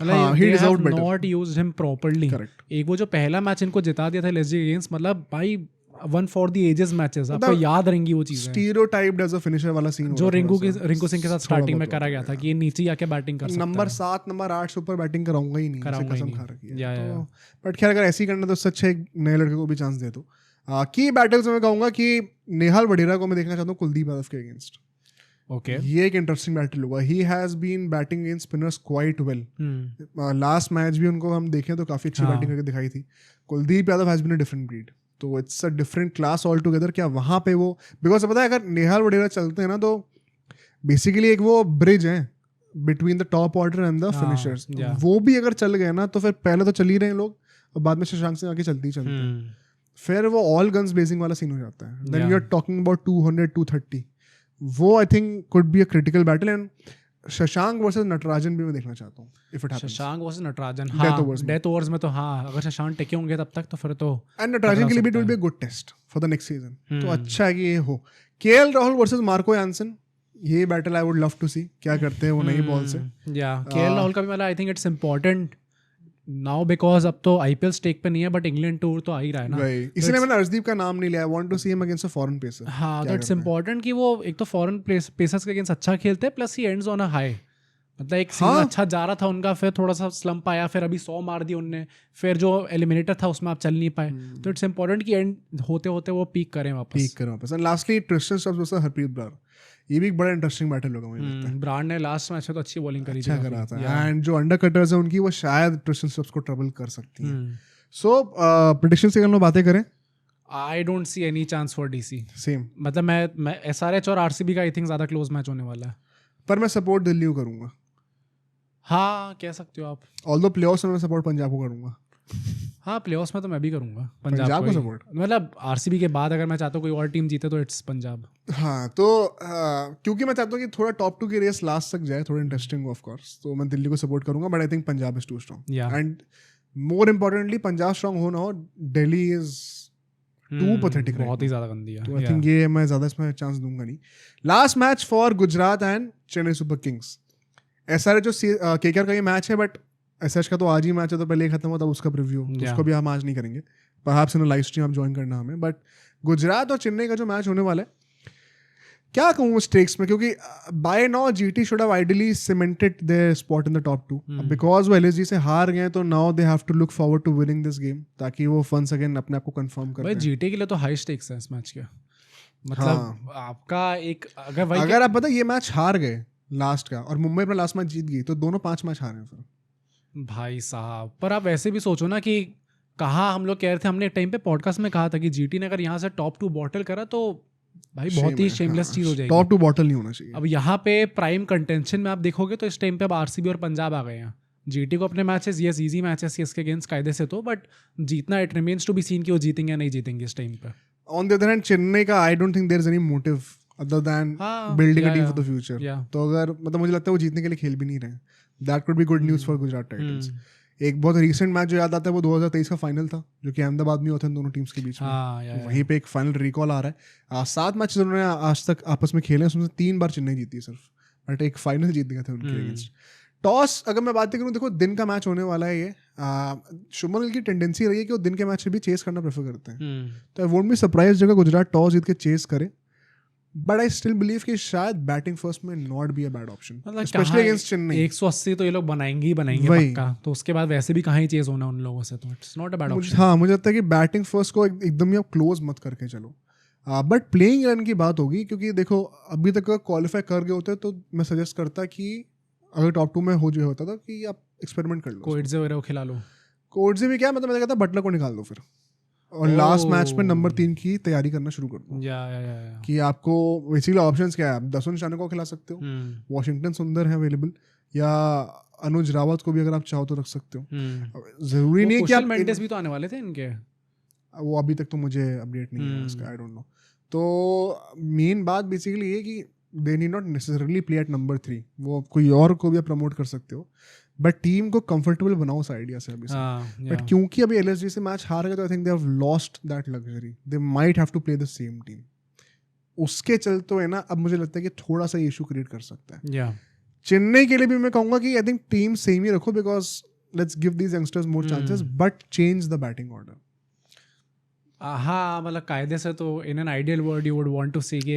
हाँ, he deserved better. Not used him properly. एक वो जो पहला मैच इनको जिता दिया था एलएसजी अगेंस्ट, मतलब भाई one for the ages matches, आपको याद रहेंगी वो चीजें। स्टीरियोटाइप्ड एज अ फिनिशर वाला सीन जो रिंकू सिंह के साथ स्टार्टिंग में करा गया था कि ये नीचे आके बैटिंग कर सकता है। नंबर 7 नंबर 8 से ऊपर बैटिंग कराऊंगा ही नहीं, कसम खा रखी है। तो बट खैर अगर ऐसे ही करना तो उससे अच्छा एक नए लड़के को भी चांस दे दो। की बैटल्स में मैं कहूंगा कि नेहाल वडेरा को मैं देखना चाहता हूँ कुलदीप यादव के अगेंस्ट। ओके, ये एक इंटरेस्टिंग बैटल होगा। He has been batting against spinners quite well. Last match भी उनको हम देखें तो काफी अच्छी बैटिंग करके दिखाई थी। Kuldeep Yadav has been a different breed, तो it's a different class altogether. क्या वहाँ पे वो, बिकॉज पता है अगर नेहाल वडेरा चलते हैं ना तो बेसिकली एक वो ब्रिज है between the top order and the finishers. वो भी अगर चल गए ना तो फिर पहले तो चल ही रहे हैं लोग और बाद में शशांक सिंह आके चलते ही चलते हैं, फिर वो ऑल गन्स ब्लेजिंग वाला सीन हो जाता है। Then you are talking about 200 230, वो I think could be a critical battle. And Shashank versus Natarajan भी मैं देखना चाहता हूँ if it happens. Shashank versus Natarajan, हाँ, डेथ ओवर्स में तो हाँ, अगर शशांक टिके होंगे तब तक तो फिर तो। एंड नटराजन के लिए भी it will be a good test for the next season. तो अच्छा है कि ये हो। KL Rahul versus Marco Jansen, ये battle I would love to see, क्या करते हैं वो नई बॉल से। या केएल राहुल का भी मतलब I think it's important now because अब तो आईपीएल स्टेक पे नहीं है बट इंग्लैंड टूर तो आ ही रहा है ना, इसलिए मैंने अर्शदीप का नाम नहीं लिया। I want to see him against a foreign pacer. हाँ, तो इट्स इंपॉर्टेंट कि वो एक तो फॉरेन पेसर्स के अगेंस्ट अच्छा खेलते हैं, plus he ends on a high. मतलब एक सीजन अच्छा जा रहा था उनका, फिर थोड़ा सा स्लम्प आया, फिर अभी 100 मार दिए उनने, फिर जो एलिमिनेटर था उसमें आप चल नहीं पाए। तो इट्स इंपॉर्टेंट कि एंड होते होते वो पीक करें वापस। And lastly Tristan Stubbs versus Harpreet Brar, ये भी एक बड़ा इंटरेस्टिंग बैटल होगा मुझे लगता है। ब्रार ने लास्ट मैच में तो अच्छी बॉलिंग करी, अच्छा करा था। एंड जो अंडर कटर्स है उनकी, वो शायद ट्रिस्टन स्टब्स को ट्रबल कर सकती हैं। सो प्रेडिक्शन से हम बातें करें, I don't see any chance for DC. Same, मतलब मैं एसआरएच और आरसीबी का आई थिंक ज्यादा क्लोज मैच होने वाला है, पर मैं सपोर्ट दिल्ली को करूंगा। हाँ, कह सकते हो आप। ऑल्दो प्लेऑफ्स में मैं सपोर्ट पंजाब को करूंगा। हाँ, प्लेऑफ्स में तो मैं भी करूंगा पंजाब को सपोर्ट। मतलब आरसीबी के बाद अगर मैं चाहता हूँ कोई और टीम जीते तो इट्स पंजाब। हाँ, तो क्योंकि मैं चाहता हूँ कि थोड़ा टॉप 2 की रेस लास्ट तक जाए, थोड़ा इंटरेस्टिंग ऑफ कोर्स, तो मैं दिल्ली को सपोर्ट करूंगा। But I think Punjab is too strong and more importantly Punjab strong हो ना हो, दिल्ली इज टू पैथेटिक, बहुत ही ज्यादा गंदी है। तो आई थिंक ये मैं ज्यादा इसमें चांस दूंगा नहीं। Last match for Gujarat and Chennai Super Kings. SRH जो केकेआर का ये मैच है, बट एसएच का तो आज ही मैच है तो पहले ही खत्म हुआ, तब उसका प्रीव्यू, उसको भी हम आज नहीं करेंगे। परहैप्स इन लाइव स्ट्रीम आप ज्वाइन करना हमें। बट गुजरात और चेन्नई का जो मैच होने वाला है, क्या कहूँ स्टेक्स में, क्योंकि by now GT should have ideally cemented their spot in the top 2, because वो एलएसजी से हार गए तो now they have to look forward to winning this game, ताकि वो वंस अगेन अपने आप को कंफर्म कर। भाई जीटी के लिए तो हाई स्टेक्स है इस मैच के, मतलब आपका एक अगर आप पता ये मैच हार गए लास्ट का और मुंबई अपना लास्ट मैच जीत गई तो दोनों 5 मैच हारे हैं फिर भाई साहब। पर आप वैसे भी सोचो ना कि कहा हम लोग कह रहे थे, हमने एक टाइम पे पॉडकास्ट में कहा था कि जीटी ने अगर यहाँ से टॉप 2 बॉटल करा तो भाई बहुत ही शेमलेस चीज हो जाएगी। टॉप 2 बॉटल नहीं होना चाहिए। अब यहाँ पे प्राइम कंटेंशन में आप देखोगे तो इस टाइम पे अब आरसीबी और पंजाब आ गए हैं। जीटी को अपने मैचेस यस इजी मैचेस इसके अगेंस्ट कायदे से तो, बट जीतना it remains to be seen कि वो जीतेंगे या नहीं जीतेंगे इस टाइम पे। On the other hand Chennai का I don't think there is any motive other than building a team for the future. तो अगर मतलब मुझे लगता है वो जीतने के लिए खेल भी नहीं रहे। That could be good news for Gujarat Titans. एक बहुत रिसेंट मैच जो याद आता है वो 2023 का फाइनल था, जो कि अहमदाबाद में हुआ था इन दोनों टीम्स के बीच में। वहीं पे एक फाइनल रिकॉल आ रहा है। 7 मैच उन्होंने आज तक आपस में खेले, उसमें से 3 बार चेन्नई जीती है सिर्फ, बट एक फाइनल जीत गए थे उनके अगेंस्ट। टॉस अगर मैं बात करूँ, देखो दिन का मैच होने वाला है ये। शुभमन गिल की टेंडेंसी रही है कि वो दिन के मैच से भी चेस करना प्रेफर करते हैं, तो आई वोंट बी सरप्राइज अगर गुजरात टॉस जीत के चेस करे, बट आई स्टिल बिलीव कि शायद बैटिंग फर्स्ट में not be a bad option, specially against Chennai. 180 तो ये लोग बनाएंगे ही बनाएंगे पक्का, तो उसके बाद वैसे भी कहाँ ही चेज होना उन लोगों से, तो it's not a bad option. हाँ, मुझे लगता है कि बैटिंग फर्स्ट को एकदम ही आप क्लोज मत करके चलो, बट प्लेइंग रन की बात होगी, क्योंकि देखो अभी तक क्वालिफाई कर गए होते तो मैं सजेस्ट करता कि अगर टॉप 2 में हो जो होता था कि आप एक्सपेरिमेंट कर लो, कोएट्जे वगैरह को खिला लो। कोएट्जे भी क्या, मतलब मैं कहता बटलर को निकाल दो फिर, और लास्ट मैच में नंबर 3 की तैयारी करना शुरू कर दो। या कि आपको बेसिकली ऑप्शंस क्या है, आप दसुन शाने को खिला सकते हो, वॉशिंगटन सुंदर है अवेलेबल, या अनुज रावत को भी अगर आप चाहो तो रख सकते हो। जरूरी नहीं है कि आप मेंडिस भी तो आने वाले थे इनके, वो अभी तक तो मुझे अपडेट नहीं है उसका, आई डोंट नो। तो मेन बात बेसिकली ये कि they need not necessarily play at number 3, वो कोई और को भी आप प्रमोट कर सकते हो, बट टीम को कंफर्टेबल बनाओ उस आइडिया से अभी से। बट क्योंकि अभी एलएसजी से मैच हार गए तो I think they have lost that luxury, they might have to play the same team. उसके चलते है ना, अब मुझे लगता है कि थोड़ा सा इशू क्रिएट कर सकता है। चेन्नई के लिए भी मैं कहूंगा कि आई थिंक टीम सेम ही रखो, because let's give these youngsters more chances, but change the batting order. हाँ, मतलब कायदे से तो in an ideal world you would want to see कि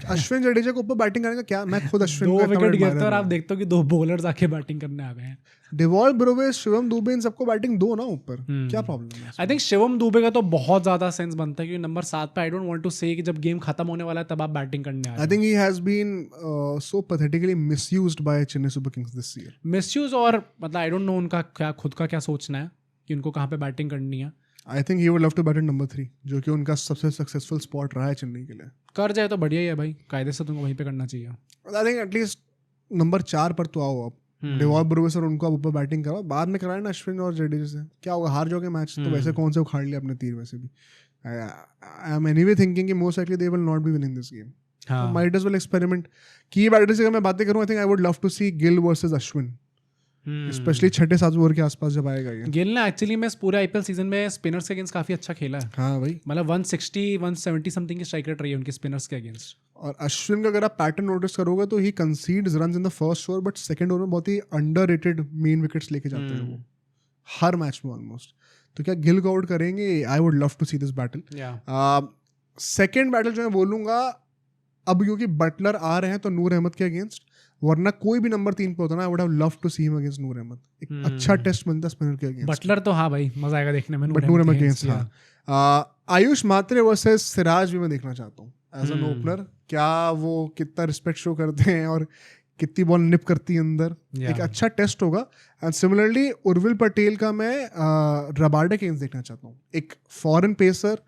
अश्विन जडेजा को ऊपर बैटिंग करने का क्या, मैं खुद अश्विन 2 विकेट गिरता है और आप देखते हो कि 2 बॉलर्स आके बैटिंग करने आ गए हैं। डिवॉल्ट ब्रोवेस, शिवम दुबे, इन सबको बैटिंग दो ना ऊपर, क्या प्रॉब्लम है? आई थिंक शिवम दुबे का तो बहुत ज्यादा सेंस बनता है, क्योंकि नंबर 7 पे आई डोंट वांट टू से कि जब गेम खत्म होने वाला है तब आप बैटिंग करने आ रहे हो। I think he has been so pathetically misused by Chennai Super Kings this year. Misuse, और मतलब आई डोंट नो उनका क्या खुद का क्या सोचना है कि उनको कहाँ पे बैटिंग करनी है। I think he would love to bat at number 3, जो कि उनका सबसे सक्सेसफुल स्पॉट रहा है चेन्नई के लिए। कर जाए तो बढ़िया ही है भाई, कायदे से तुमको वहीं पे करना चाहिए। आई थिंक एटलीस्ट नंबर 4 पर तो आओ आप, डिवॉल्ट ब्रोवेस और उनको आप ऊपर बैटिंग कराओ, बाद में कराए ना अश्विन और जडेजा से, क्या होगा, हार जाओगे मैच तो वैसे कौन से उखाड़ लिया अपने तीर वैसे भी। आई एम एनीवे थिंकिंग कि most likely they will not be winning this game, might as well experiment. की बैटर्स अगर मैं बातें करूं, I think I would love to see Gill versus Ashwin, specially 6-7 over के आसपास जब आएगा ये। गिल ने एक्चुअली में इस पूरे आईपीएल सीजन में स्पिनर्स के अगेंस्ट काफी अच्छा खेला है। हाँ भाई, मतलब 160-170 समथिंग की स्ट्राइक रेट रही है उनकी स्पिनर्स के अगेंस्ट। और अश्विन का अगर आप पैटर्न नोटिस करोगे तो he concedes runs in the first over, but second over में बहुत ही अंडररेटेड मेन विकेट्स लेके जाते हैं वो हर मैच में ऑलमोस्ट। तो क्या गिल को आउट करेंगे? I would love to see this battle. Second battle जो मैं बोलूंगा, अब क्योंकि बटलर आ रहे हैं तो नूर अहमद के अगेंस्ट, वरना कोई भी नंबर 3 पे होता ना, I would have love to see him against Noor Ahmad. एक अच्छा टेस्ट बनता स्पिनर के अगेंस्ट। बटलर तो हाँ भाई, मजा आएगा देखने में। बट नूर अहमद के अगेंस्ट हाँ। आयुष मात्रे वर्सेस सिराज भी मैं देखना चाहता हूँ एज एन ओपनर। क्या वो कितना रिस्पेक्ट शो करते हैं और कितनी बॉल निप करती है अंदर, एक अच्छा टेस्ट होगा। एंड सिमिलरली उर्विल पटेल का मैं रबाडा के अगेंस्ट देखना चाहता हूँ, एक foreign pacer.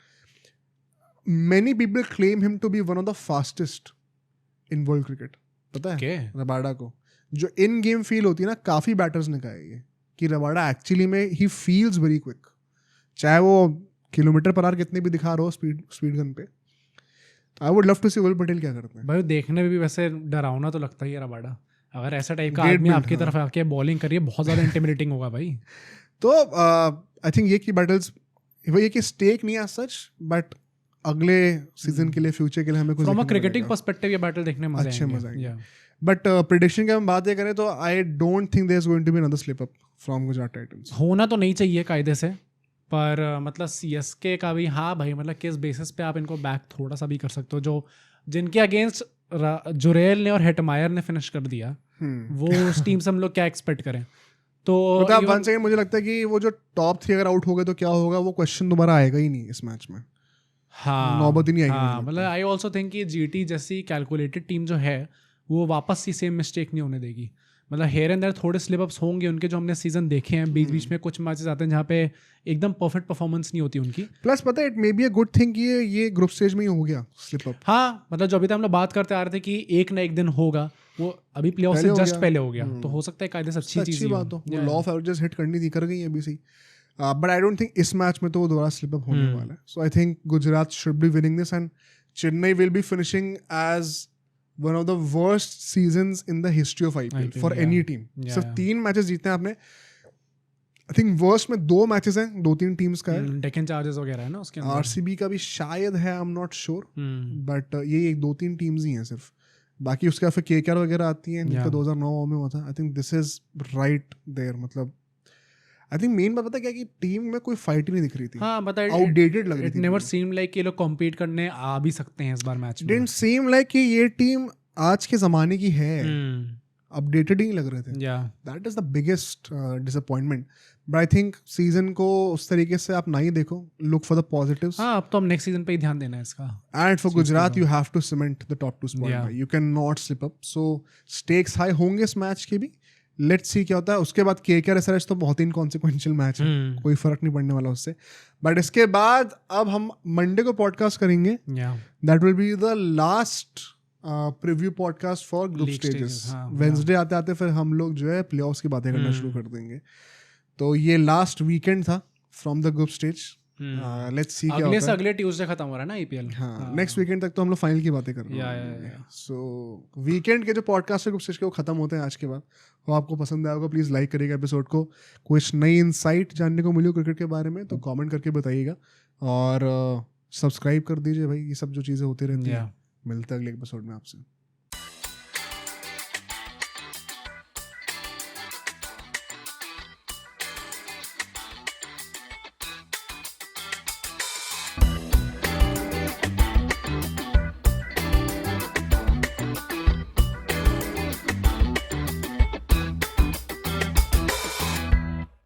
Many people claim him to be one of the fastest in world cricket. पता है रबाडा को जो इन गेम फील होती है ना, काफ़ी बैटर्स ने कहा है ये कि रबाडा एक्चुअली में ही फील्स वेरी क्विक, चाहे वो किलोमीटर पर आवर कितने भी दिखा रहा हो स्पीड गन पे। आई वुड लव टू सी उर्विल पटेल क्या करते हैं भाई। देखने में भी वैसे डरावना तो लगता ही है रबाडा, अगर ऐसा टाइप का आदमी आपकी तरफ आके बॉलिंग करिए, बहुत ज़्यादा इंटिमिडेटिंग होगा भाई। तो आई थिंक ये की बैटल्स, ये कि स्टेक नहीं है सच, बट अगले सीजन के लिए, फ्यूचर के लिए हमें कुछ फ्रॉम अ क्रिकेटिंग पर्सपेक्टिव ये बैटल देखने में अच्छे मजा आएंगे। बट प्रेडिक्शन की हम बात ये करें तो I don't think there is going to be another slip up from Gujarat Titans. होना तो नहीं चाहिए कायदे से, पर मतलब सीएसके का भी हाँ भाई, मतलब किस बेसिस पे आप इनको बैक थोड़ा सा भी कर सकते हो। जो जिनके अगेंस्ट जुरेल ने और हेटमायर ने फिनिश कर दिया, वो उस टीम से हम लोग क्या एक्सपेक्ट करें। तो आप वन सेकंड, मुझे लगता है कि वो जो टॉप 3 अगर आउट हो गए तो क्या होगा, वो क्वेश्चन दोबारा आएगा ही नहीं इस मैच में। हाँ, नौबत ही नहीं आएगी। हाँ, मतलब आई ऑल्सो थिंक कि जीटी जैसी कैलकुलेटेड टीम जो है वो वापस ही सेम मिस्टेक नहीं होने देगी। मतलब हेयर एंड देयर थोड़े स्लिप अप्स होंगे उनके, जो हमने सीजन देखे हैं। बीच बीच में कुछ मैचेस आते हैं जहाँ पे एकदम परफेक्ट परफॉर्मेंस नहीं होती उनकी। प्लस पता है, it may be a good thing कि ये ग्रुप स्टेज में ही हो गया स्लिप अप। हाँ, मतलब जो अभी तक हम लोग बात करते आ रहे थे कि एक ना एक दिन होगा, वो अभी प्लेऑफ से जस्ट पहले हो गया, तो हो सकता है कायदे से अच्छी चीज बात हो। लॉ ऑफ एवरेजेस हिट करनी थी, कर गई है बीसी। बट आई डोंट थिंक इस मैच में तो वो दोबारा स्लिप अप होने वाला है। So I think Gujarat should be winning this and Chennai will be finishing as one of the worst seasons in the history of IPL for any team. सिर्फ 3 मैचेस जीते हैं आपने। आई थिंक वर्स्ट में 2 मैचेस हैं 2-3 टीम्स का है। डेक्कन चार्जर्स वगैरह है ना उसके अंदर। आरसीबी का भी शायद है, I am not sure, but ये 1-2-3 टीम्स ही हैं सिर्फ। बाकी उसके बाद फिर केकेआर वगैरह आती है, जिनका Yeah. 2009 में हुआ था. I think this is right there. मतलब आई थिंक मेन बात पता है क्या कि टीम में कोई फाइट ही नहीं दिख रही थी. हाँ मतलब आउटडेटेड लग रही इट थी. नेवर सीम लाइक ये लोग कॉम्पीट करने आ भी सकते हैं इस बार मैच में. डिडंट सीम लाइक कि ये टीम आज के जमाने की है. Hmm. अपडेटेड ही लग रहे थे. Yeah. That is the biggest disappointment. But I think season को उस तरीके से आप नहीं देखो. Look for the positives. हाँ अब तो हम नेक्स्ट सीजन पे ही ध्यान देना है इसका. And for Gujarat you have to cement the top 2 spot. Yeah. You can not slip up. So stakes high होंगे इस मैच के भी. लेट्स सी क्या होता है. उसके बाद केकेआर एसआरएच तो बहुत ही इनकॉन्सिक्वेंशियल मैच है. कोई फर्क नहीं पड़ने वाला उससे. बट इसके बाद अब हम मंडे को पॉडकास्ट करेंगे. Yeah. That will be the last preview podcast for group League stages. stages, हाँ, वेंसडे आते आते फिर हम लोग जो है प्लेऑफ्स की बातें करना शुरू कर देंगे. तो ये लास्ट वीकेंड था from the group stage. Let's see क्या अगले होता से है. अगले ट्यूसडे खत्म हो रहा है ना आईपीएल. हाँ नेक्स्ट वीकेंड तक तो हम लोग फाइनल की बातें कर रहे हैं. सो वीकेंड के जो पॉडकास्ट है ग्रुप स्टेज के वो खत्म होते हैं आज के बाद. वो आपको पसंद आया होगा प्लीज़ लाइक करिएगा एपिसोड को. कुछ नई इनसाइट जानने को मिली हो क्रिकेट के बारे में तो कमेंट करके बताइएगा. और सब्सक्राइब कर दीजिए भाई. ये सब जो चीज़ें होती रहती हैं. मिलते हैं अगले एपिसोड में आपसे.